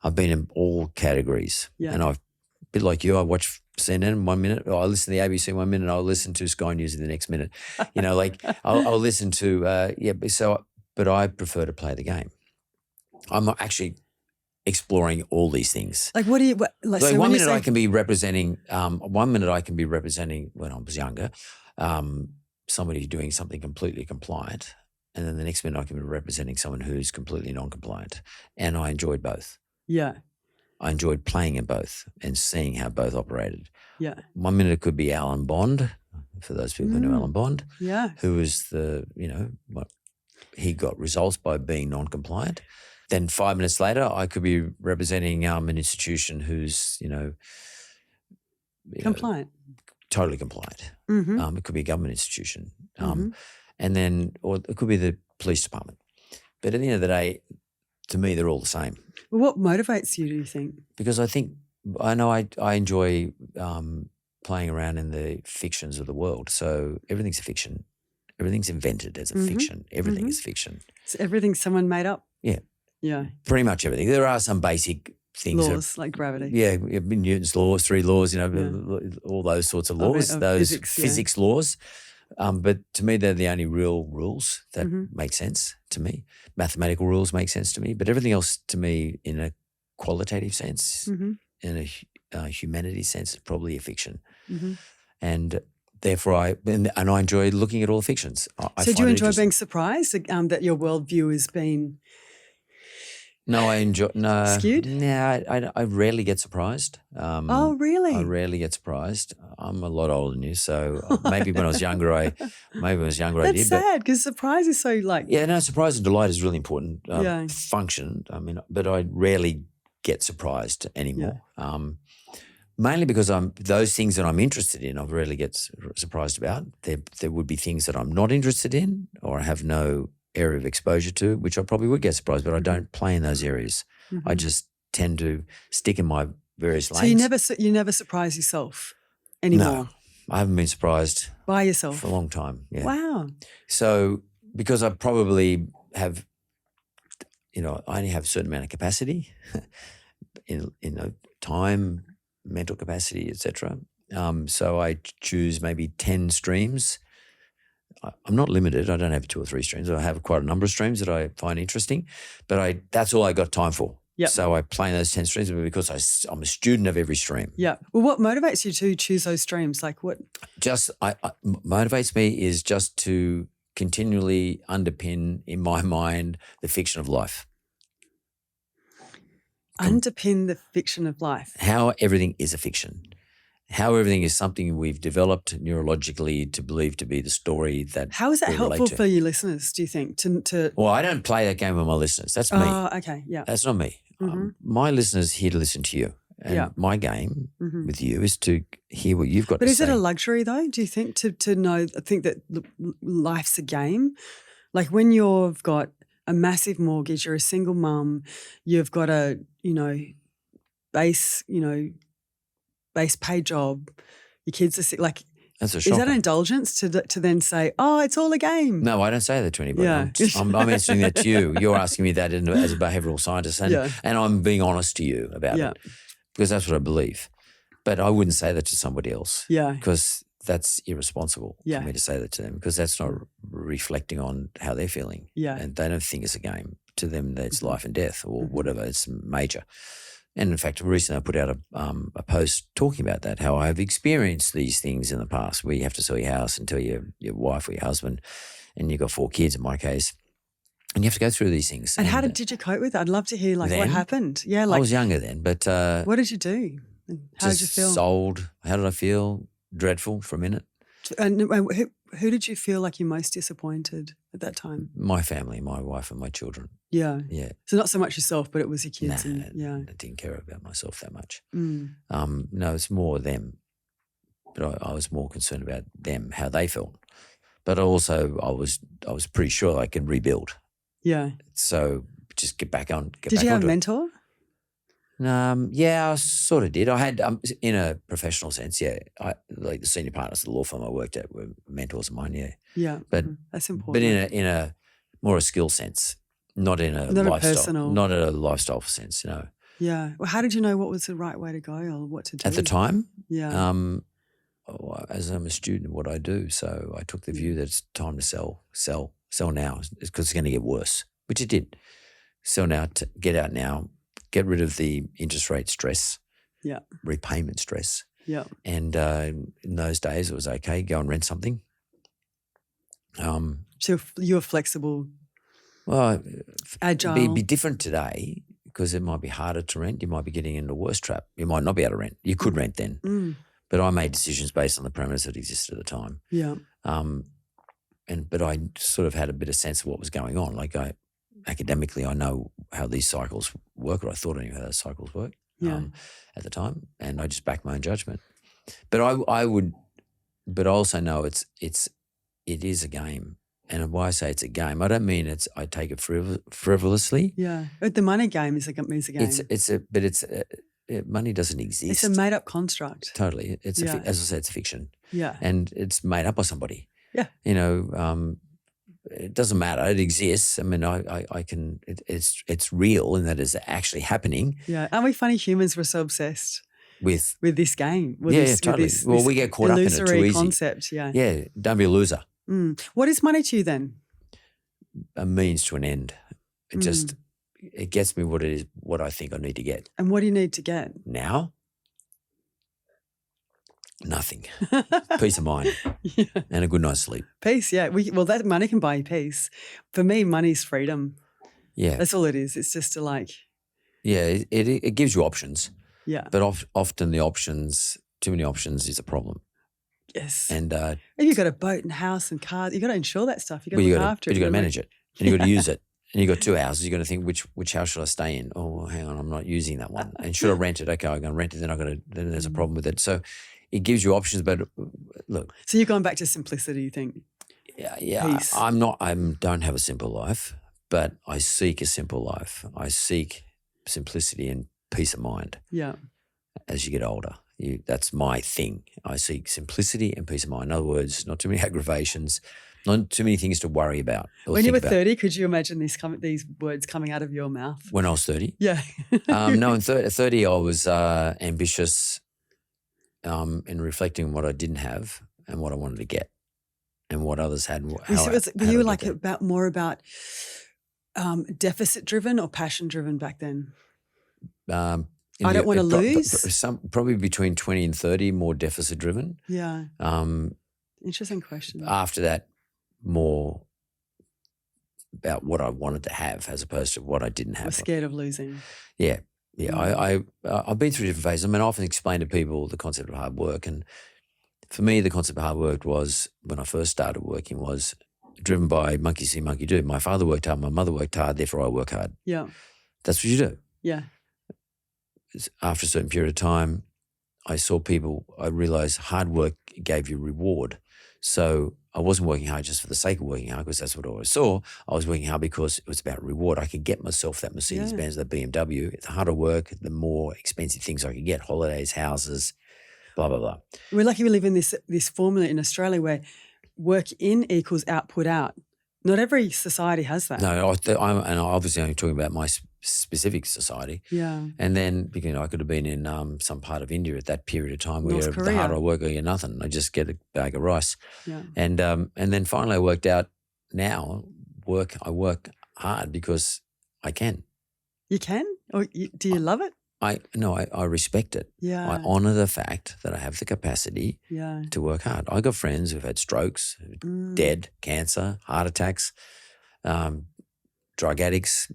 I've been in all categories. Yeah. And I've, a bit like you, I watch CNN 1 minute, I listen to the ABC 1 minute, I'll listen to Sky News in the next minute. You know, like I'll listen to, but I prefer to play the game. I'm actually exploring all these things. Like what do you, like so 1 minute I can be representing, 1 minute I can be representing when I was younger, somebody doing something completely compliant. And then the next minute I can be representing someone who's completely non-compliant. And I enjoyed both. Yeah. I enjoyed playing in both and seeing how both operated. Yeah. 1 minute it could be Alan Bond, for those people who know Alan Bond. Yeah. Who was he got results by being non-compliant. Then 5 minutes later, I could be representing an institution who's, compliant. Totally compliant. Mm-hmm. It could be a government institution. And then, or it could be the police department. But at the end of the day, to me, they're all the same. Well, what motivates you, do you think? Because I know I enjoy playing around in the fictions of the world. So everything's a fiction. Everything's invented as a fiction. Everything is fiction. So everything's someone made up? Yeah. Yeah. Pretty much everything. There are some basic things. Laws like gravity. Yeah. Newton's laws, 3 laws, all those sorts of laws, those physics laws. But to me, they're the only real rules that make sense to me. Mathematical rules make sense to me. But everything else to me in a qualitative sense, in a humanity sense, is probably a fiction. And therefore I enjoy looking at all the fictions. So do you enjoy being surprised that your worldview has been skewed? No, I rarely get surprised. Oh, really? I rarely get surprised. I'm a lot older than you, so maybe when I was younger, I did. That's sad because surprise is so like. Yeah, no, surprise and delight is really important function. I mean, but I rarely get surprised anymore. Yeah. Mainly because those things that I'm interested in, I rarely get surprised about. There would be things that I'm not interested in or I have no area of exposure to, which I probably would get surprised, but I don't play in those areas. I just tend to stick in my various lanes. So you never surprise yourself anymore? No, I haven't been surprised by yourself for a long time. Yeah. Wow. So because I probably have, I only have a certain amount of capacity in time, mental capacity, etc. So I choose maybe 10 streams. I'm not limited. I don't have 2 or 3 streams. I have quite a number of streams that I find interesting, but that's all I got time for. Yep. So I play in those 10 streams because I'm a student of every stream. Yeah. Well, what motivates you to choose those streams? Like what? Motivates me is just to continually underpin in my mind the fiction of life. Underpin the fiction of life. How everything is a fiction. How everything is something we've developed neurologically to believe to be the story that. How is that helpful for your listeners, do you think? Well, I don't play that game with my listeners. That's me. Oh, okay, yeah. That's not me. My listeners are here to listen to you. And my game with you is to hear what you've got to say. But is it a luxury though, do you think, to think that life's a game? Like when you've got a massive mortgage, you're a single mum, you've got a, base pay job, your kids are sick, like, That's a is shocker. that an indulgence to then say, oh, it's all a game? No, I don't say that to anybody. Yeah. I'm answering that to you. You're asking me that as a behavioural scientist, and I'm being honest to you about it because that's what I believe. But I wouldn't say that to somebody else because that's irresponsible for me to say that to them because that's not reflecting on how they're feeling. Yeah. And they don't think it's a game. To them, it's life and death or whatever. It's major. And in fact, recently I put out a post talking about that, how I've experienced these things in the past where you have to sell your house and tell your wife or your husband, and you've got 4 kids in my case, and you have to go through these things. And how did you cope with it? I'd love to hear what happened. Yeah, I was younger then, but what did you do? How did you feel? Sold. How did I feel? Dreadful for a minute. And who did you feel like you most disappointed at that time? My family, my wife and my children. Yeah. Yeah. So not so much yourself, but it was your kids. I didn't care about myself that much. Mm. No, it's more them. But I was more concerned about them, how they felt. But also I was pretty sure I could rebuild. Yeah. So just get back on. Did you have a mentor? Yeah, I sort of did. I had, in a professional sense, like the senior partners of the law firm I worked at were mentors of mine, Yeah, but that's important. But in a more a skill sense, not in a lifestyle, not a lifestyle sense, Yeah. Well, how did you know what was the right way to go or what to do at the time? Yeah. As I'm a student of what I do, so I took the view that it's time to sell now because it's going to get worse, which it did. Sell now, get out now. Get rid of the interest rate stress, repayment stress. Yeah. And in those days, it was okay. Go and rent something. So you were flexible, well, agile. It'd be different today because it might be harder to rent. You might be getting into a worse trap. You might not be able to rent. You could rent then. But I made decisions based on the parameters that existed at the time. Yeah. But I sort of had a bit of sense of what was going on. Like academically, I know how these cycles work, or I thought I knew how those cycles work at the time, and I just backed my own judgment. But I also know it is a game, and why I say it's a game, I don't mean I take it frivolously. Yeah, but the money game is a game. Money doesn't exist. It's a made up construct. Totally, as I said, it's a fiction. Yeah, and it's made up by somebody. Yeah, it doesn't matter. It exists. I mean, I can. It's real in that it's actually happening. Yeah, aren't we funny humans? We're so obsessed with this game. Totally. We get caught up in it too easy. Concept. Yeah. Yeah. Don't be a loser. What is money to you then? A means to an end. It gets me what it is. What I think I need to get. And what do you need to get now? Nothing. Peace of mind and a good night's sleep. Peace, yeah. That money can buy you peace. For me, money's freedom. Yeah. That's all it is. It's just to like. Yeah, it gives you options. Yeah. But often too many options is a problem. Yes. And if you've got a boat and house and cars, you've got to insure that stuff. You've got to look after it. But you've got to manage it. And you've got to use it. And you've got 2 houses. You've got to think which house should I stay in? Oh, hang on, I'm not using that one. And should I rent it? Okay, I'm going to rent it. Then there's a problem with it. So it gives you options, but look. So you're going back to simplicity, you think? Yeah. Peace. I don't have a simple life, but I seek a simple life. I seek simplicity and peace of mind. Yeah. As you get older, that's my thing. I seek simplicity and peace of mind. In other words, not too many aggravations, not too many things to worry about. When you were 30, could you imagine these words coming out of your mouth? When I was 30? Yeah. No, in 30 I was ambitious in reflecting on what I didn't have and what I wanted to get and what others had. Were you like more about deficit driven or passion driven back then? I don't want to lose? Probably between 20 and 30, more deficit driven. Yeah. Interesting question. After that, more about what I wanted to have as opposed to what I didn't have. I was scared of losing. Yeah. Yeah. I've been through different phases. I mean, I often explain to people the concept of hard work. And for me, the concept of hard work was, when I first started working, was driven by monkey see, monkey do. My father worked hard, my mother worked hard, therefore I work hard. Yeah. That's what you do. Yeah. After a certain period of time, I realized hard work gave you reward. So I wasn't working hard just for the sake of working hard, because that's what I always saw. I was working hard because it was about reward. I could get myself that Mercedes-Benz, that BMW. The harder work, the more expensive things I could get, holidays, houses, blah, blah, blah. We're lucky we live in this formula in Australia where work in equals output out. Not every society has that. No, I'm obviously only talking about my specific society. Yeah. And then, you know, I could have been in some part of India at that period of time where North the Korea. harder I work, I get nothing. I just get a bag of rice. Yeah. And then finally I worked out now I work hard because I can. You can? Or do you love it? I respect it. Yeah. I honour the fact that I have the capacity to work hard. I got friends who've had strokes, dead, cancer, heart attacks, drug addicts,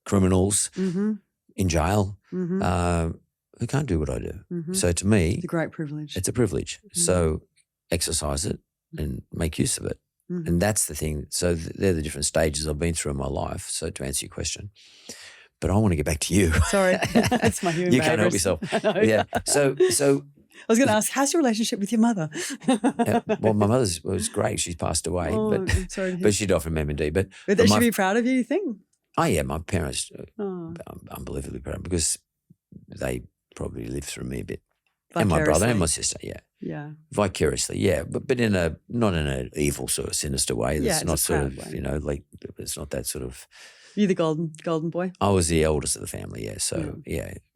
criminals in jail who can't do what I do. So to me, It's a great privilege. it's a privilege. So exercise it and make use of it. And that's the thing. So they're the different stages I've been through in my life. So to answer your question. But I want to get back to you. Sorry, it's my human You can't help behaviourist. yourself. I know. Yeah. So I was going to ask, how's your relationship with your mother? well, my mother's was great. She's passed away, I'm sorry to hear. but she died from M&D. But They should be proud of you think? oh yeah, my parents Oh, unbelievably proud because they probably lived through me a bit, and my brother and my sister. Yeah, yeah. vicariously. Yeah, but not in an evil sort of sinister way. Yeah, It's it's not a sort proud of way. like it's not that sort of. You're the golden boy? I was the eldest of the family, yeah. So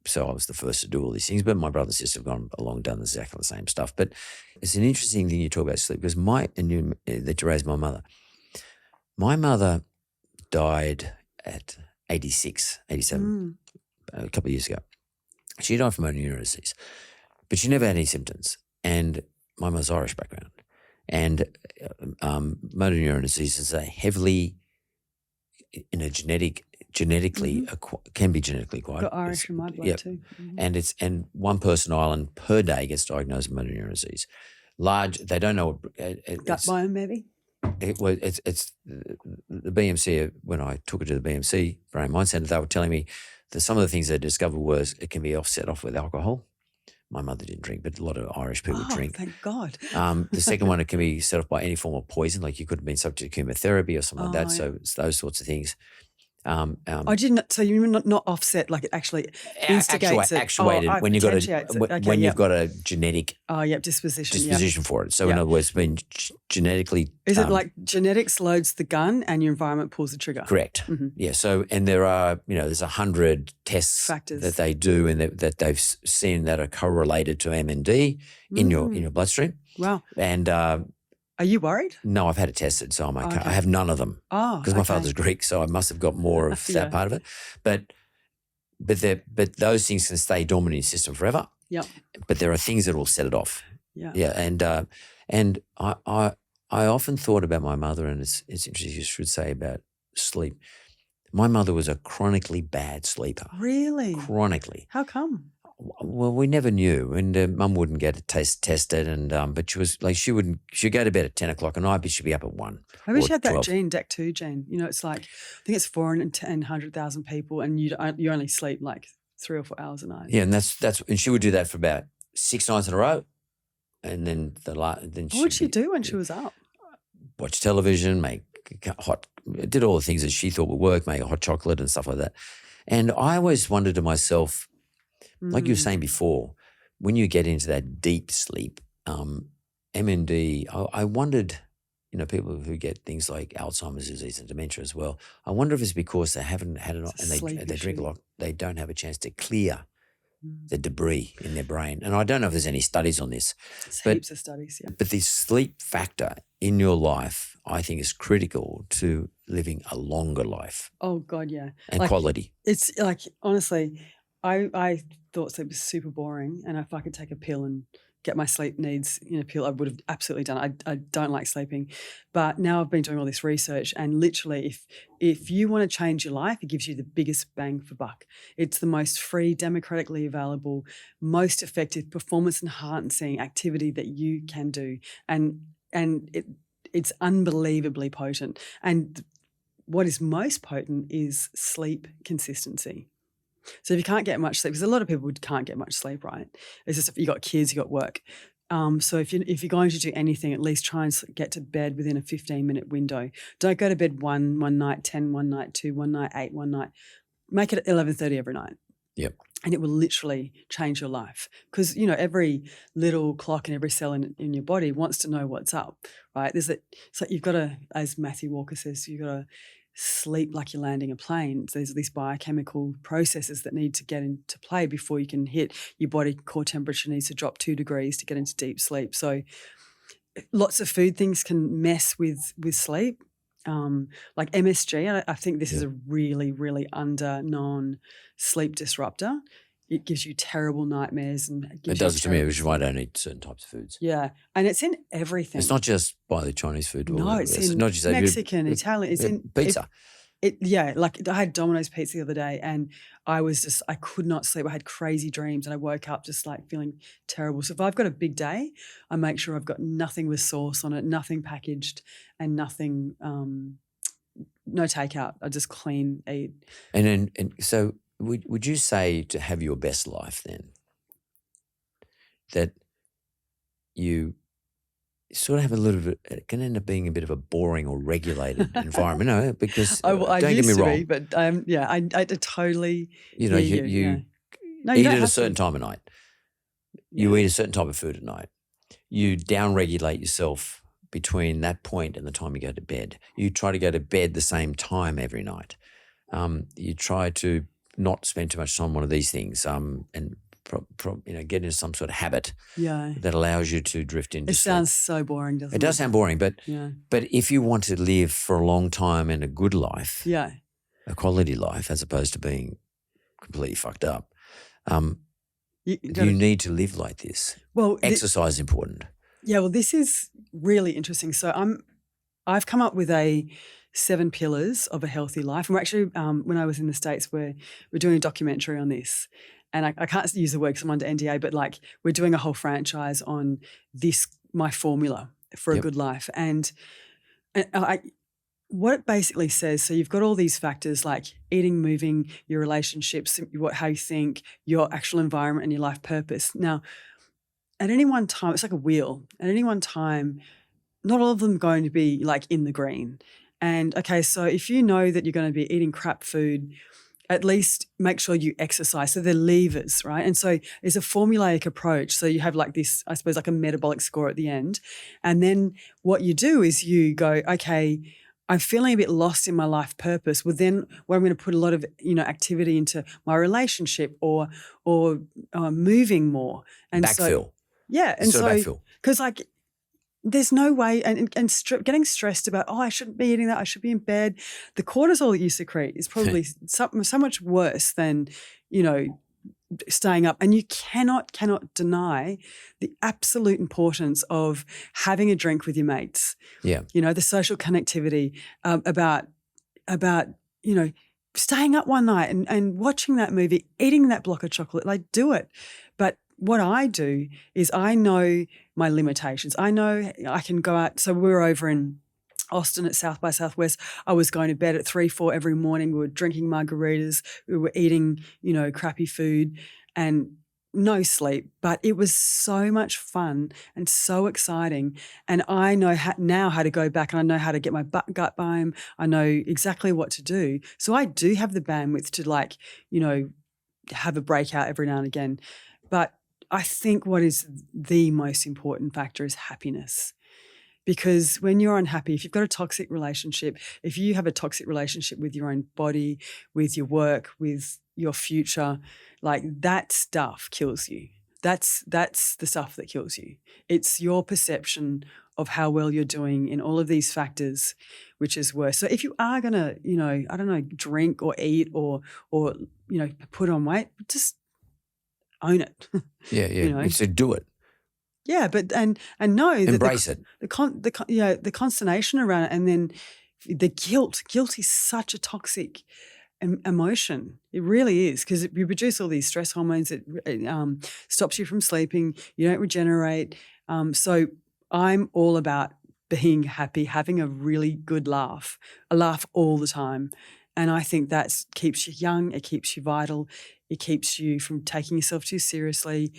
so I was the first to do all these things. But my brother and sister have gone along, done exactly the same stuff. But it's an interesting thing you talk about sleep because that you raised my mother. My mother died at 87, a couple of years ago. She died from motor neurone disease, but she never had any symptoms. And my mother's Irish background, and motor neurone disease is a heavily genetically can be genetically acquired. Got Irish in my blood too. And one person island per day gets diagnosed with motor neurone disease. They don't know what Gut biome maybe? It's the BMC. When I took it to the BMC Brain Mind Centre, they were telling me that some of the things they discovered was it can be offset off with alcohol. My mother didn't drink, but a lot of Irish people drink. Thank God. The second one, it can be set off by any form of poison, like you could have been subject to chemotherapy or something like that. So it's those sorts of things. I didn't. So you're not offset, like it actually instigates actuated when you've got a genetic disposition for it. So in other words, it's been genetically. Is it like genetics loads the gun and your environment pulls the trigger? Correct. Yeah. So and there are there's 100 tests Factors that they do and that they've seen that are correlated to MND in your bloodstream. Wow. And are you worried? no, I've had it tested, so I'm okay. Okay. I have none of them. Oh, because my father's Greek, so I must have got more of that part of it. But those things can stay dormant in your system forever. Yeah. But there are things that will set it off. Yeah. Yeah. And I often thought about my mother, and it's interesting you should say about sleep. My mother was a chronically bad sleeper. Really? Chronically. How come? Well, we never knew, and Mum wouldn't get it tested, and but she was like she'd go to bed at 10 o'clock at night, but she'd be up at 1. Maybe she had that 12. gene, DEC2 gene. It's like I think it's 4 in 100,000 people, and you only sleep like 3 or 4 hours a night. Yeah, and that's and she would do that for about 6 nights in a row, and then What would she do when she was up? Watch television, did all the things that she thought would work, make hot chocolate and stuff like that. And I always wondered to myself, like you were saying before, when you get into that deep sleep, MND, I wondered, people who get things like Alzheimer's disease and dementia as well, I wonder if it's because they haven't had enough and they drink a lot, they don't have a chance to clear the debris in their brain. And I don't know if there's any studies on this. Heaps of studies, yeah. But the sleep factor in your life, I think, is critical to living a longer life. Oh, God, yeah. And quality. It's like, honestly, I thought sleep was super boring, and if I could take a pill and get my sleep needs in a pill, I would have absolutely done it. I don't like sleeping. But now I've been doing all this research, and literally if you want to change your life, it gives you the biggest bang for buck. It's the most free, democratically available, most effective performance-enhancing activity that you can do. And it's unbelievably potent. And what is most potent is sleep consistency. So if you can't get much sleep, because a lot of people can't get much sleep, right? It's just you got kids, you got work. So if you're going to do anything, at least try and get to bed within a 15-minute window. Don't go to bed one night, 10 one night, 2 one night, 8 one night. Make it 11:30 every night. Yep. And it will literally change your life, because, you know, every little clock and every cell in your body wants to know what's up, right? It's like you've got to, as Matthew Walker says, you've got to sleep like you're landing a plane. So there's these biochemical processes that need to get into play before you can hit your body core temperature needs to drop 2 degrees to get into deep sleep. So lots of food things can mess with sleep. Like MSG, I think this is a really, really under-known sleep disruptor. It gives you terrible nightmares. And it does it to me, which is why I don't eat certain types of foods. Yeah, and it's in everything. It's not just by the Chinese food. No, it's in not just Mexican, Italian. It's in pizza. Like I had Domino's pizza the other day, and I could not sleep. I had crazy dreams, and I woke up just like feeling terrible. So if I've got a big day, I make sure I've got nothing with sauce on it, nothing packaged, and nothing, no takeout. I just clean eat. And so would you say, to have your best life then, that you sort of have a little bit, it can end up being a bit of a boring or regulated environment, no? Because I don't get me wrong, be, but I totally. You know, you eat at a certain time of night. You eat a certain type of food at night. You down-regulate yourself between that point and the time you go to bed. You try to go to bed the same time every night. You try to not spend too much time on one of these things, and get into some sort of habit that allows you to drift into sleep. It sounds so boring, doesn't it? It does sound boring, but if you want to live for a long time in a good life, a quality life, as opposed to being completely fucked up, you need to live like this. Well, exercise is important. Yeah, well, this is really interesting. So I've come up with 7 pillars of a healthy life. And we're actually, when I was in the States, we're doing a documentary on this. And I can't use the word because I'm under NDA, but like we're doing a whole franchise on this, my formula for a good life. And what it basically says, so you've got all these factors like eating, moving, your relationships, how you think, your actual environment and your life purpose. Now, at any one time, it's like a wheel. At any one time, not all of them are going to be like in the green. And okay, so if you know that you're going to be eating crap food, at least make sure you exercise. So they're levers, right? And so it's a formulaic approach. So you have like this, I suppose, like a metabolic score at the end. And then what you do is you go, okay, I'm feeling a bit lost in my life purpose. Well, then where I'm going to put a lot of, activity into my relationship or moving more. And backfill. And so because like there's no way, and getting stressed about, I shouldn't be eating that, I should be in bed. The cortisol that you secrete is probably so much worse than, staying up. And you cannot deny the absolute importance of having a drink with your mates. Yeah. The social connectivity, about staying up one night and watching that movie, eating that block of chocolate, like do it. But what I do is I know my limitations. I know I can go out. So we were over in Austin at South by Southwest. I was going to bed at 3, 4 every morning. We were drinking margaritas. We were eating, crappy food and no sleep. But it was so much fun and so exciting. And I know now how to go back, and I know how to get my gut biome. I know exactly what to do. So I do have the bandwidth to have a breakout every now and again. But I think what is the most important factor is happiness. Because when you're unhappy, if you've got a toxic relationship, if you have a toxic relationship with your own body, with your work, with your future, like that stuff kills you. That's the stuff that kills you. It's your perception of how well you're doing in all of these factors, which is worse. So if you are going to, drink or eat or put on weight, just own it. Yeah. So do it. Yeah, but and know that embrace it. The consternation around it, and then the guilt. Guilt is such a toxic emotion. It really is, because you produce all these stress hormones. It stops you from sleeping. You don't regenerate. So I'm all about being happy, having a really good laugh, a laugh all the time. And I think that keeps you young. It keeps you vital. It keeps you from taking yourself too seriously.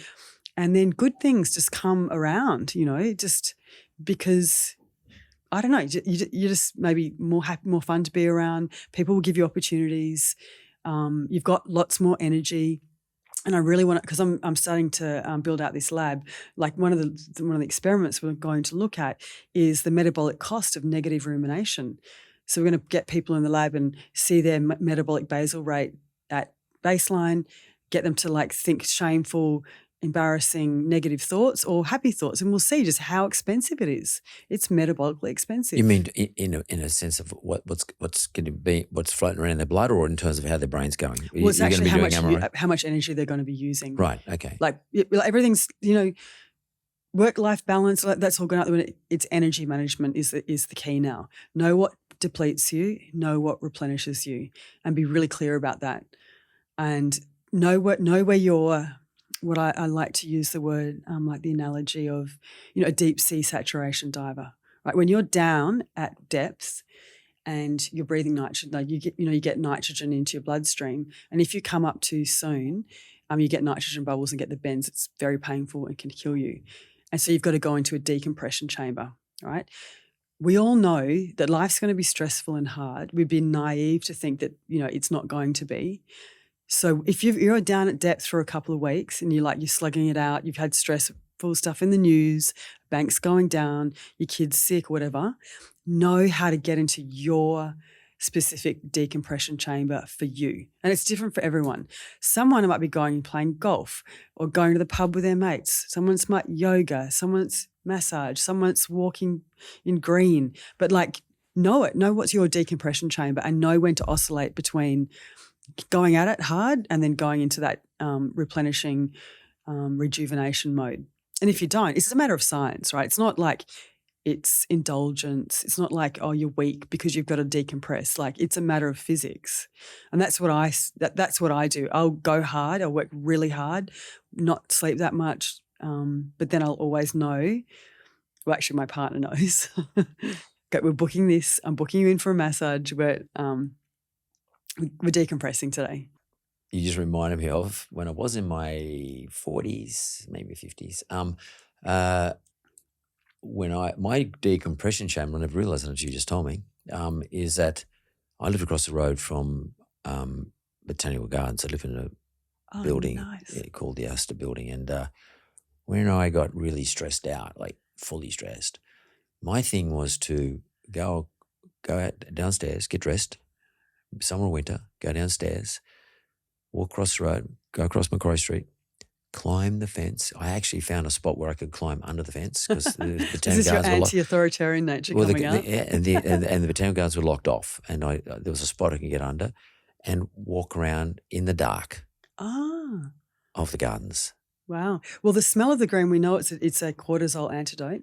And then good things just come around, just because, I don't know, you're just maybe more happy, more fun to be around. People will give you opportunities. You've got lots more energy. And I really want to, because I'm starting to build out this lab. Like one of the experiments we're going to look at is the metabolic cost of negative rumination. So we're going to get people in the lab and see their metabolic basal rate at baseline, get them to like think shameful, embarrassing, negative thoughts or happy thoughts, and we'll see just how expensive it is. It's metabolically expensive. You mean in a sense of what's going to be, what's floating around in their blood, or in terms of how their brain's going? Well, it's actually how much energy they're going to be using. Right. Okay. Like everything's work-life balance. That's all going out the window. It's energy management is the key now. Know what depletes you. Know what replenishes you, and be really clear about that. And know where you're. What I like to use the word, like the analogy of, a deep sea saturation diver, right? When you're down at depth and you're breathing nitrogen, like you get nitrogen into your bloodstream, and if you come up too soon, you get nitrogen bubbles and get the bends. It's very painful and can kill you. And so you've got to go into a decompression chamber, right? We all know that life's going to be stressful and hard. We've been naive to think that, it's not going to be. So if you're down at depth for a couple of weeks and you're slugging it out, you've had stressful stuff in the news, banks going down, your kid's sick, whatever, know how to get into your specific decompression chamber for you. And it's different for everyone. Someone might be going and playing golf or going to the pub with their mates. Someone's might yoga, someone's massage, someone's walking in green. But know what's your decompression chamber and know when to oscillate between going at it hard and then going into that replenishing rejuvenation mode. And if you don't, it's a matter of science, right? It's not like it's indulgence. It's not like, oh, you're weak because you've got to decompress. It's a matter of physics. And that's what I do. I'll go hard. I'll work really hard, not sleep that much. But then I'll always know, well, actually my partner knows, okay, we're booking this. I'm booking you in for a massage. We're decompressing today. You just reminded me of when I was in my 40s, maybe 50s. When my decompression chamber, and I've realised that you just told me, is that I live across the road from Botanical Gardens. I live in a building called the Astor Building, and when I got really stressed out, fully stressed, my thing was to go out downstairs, get dressed. Summer or winter, go downstairs, walk across the road, go across Macquarie Street, climb the fence. I actually found a spot where I could climb under the fence because the Botanical Gardens were Is this your anti-authoritarian nature coming out? And the Botanical Gardens were locked off, and there was a spot I could get under and walk around in the dark of the gardens. Wow. Well, the smell of the green, we know it's a cortisol antidote.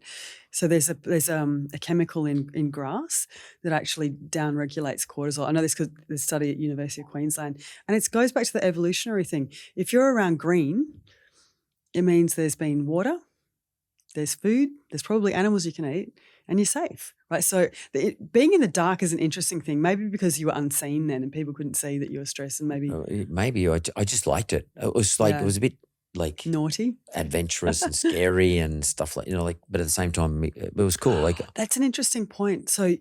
So there's a chemical in grass that actually down-regulates cortisol. I know this because there's a study at University of Queensland, and it goes back to the evolutionary thing. If you're around green, it means there's been water, there's food, there's probably animals you can eat, and you're safe, right? So being in the dark is an interesting thing, maybe because you were unseen then and people couldn't see that you were stressed, and maybe I just liked it. It was it was a bit naughty, adventurous and scary and stuff but at the same time it was cool. That's an interesting point. So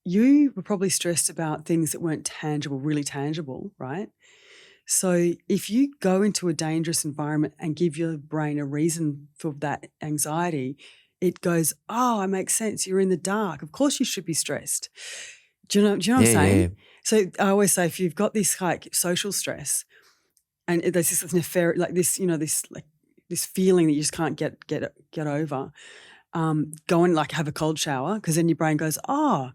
you were probably stressed about things that weren't tangible, really tangible, right? So if you go into a dangerous environment and give your brain a reason for that anxiety, it goes, oh, it makes sense. You're in the dark. Of course you should be stressed. Do you know what I'm saying? Yeah. So I always say if you've got this social stress, and there's this nefarious, this feeling that you just can't get over. Go and have a cold shower, because then your brain goes, oh,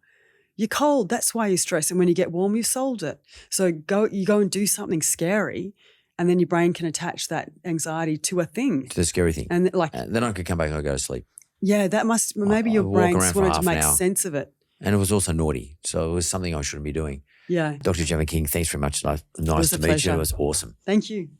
you're cold. That's why you're stressed. And when you get warm, you solved it. So you go and do something scary, and then your brain can attach that anxiety to a thing, to the scary thing, and then I could come back and I'd go to sleep. Yeah, that must maybe your brain just wanted to make sense of it. And it was also naughty, so it was something I shouldn't be doing. Yeah. Dr. Jemma King, thanks very much. Nice to meet you. It was awesome. Thank you.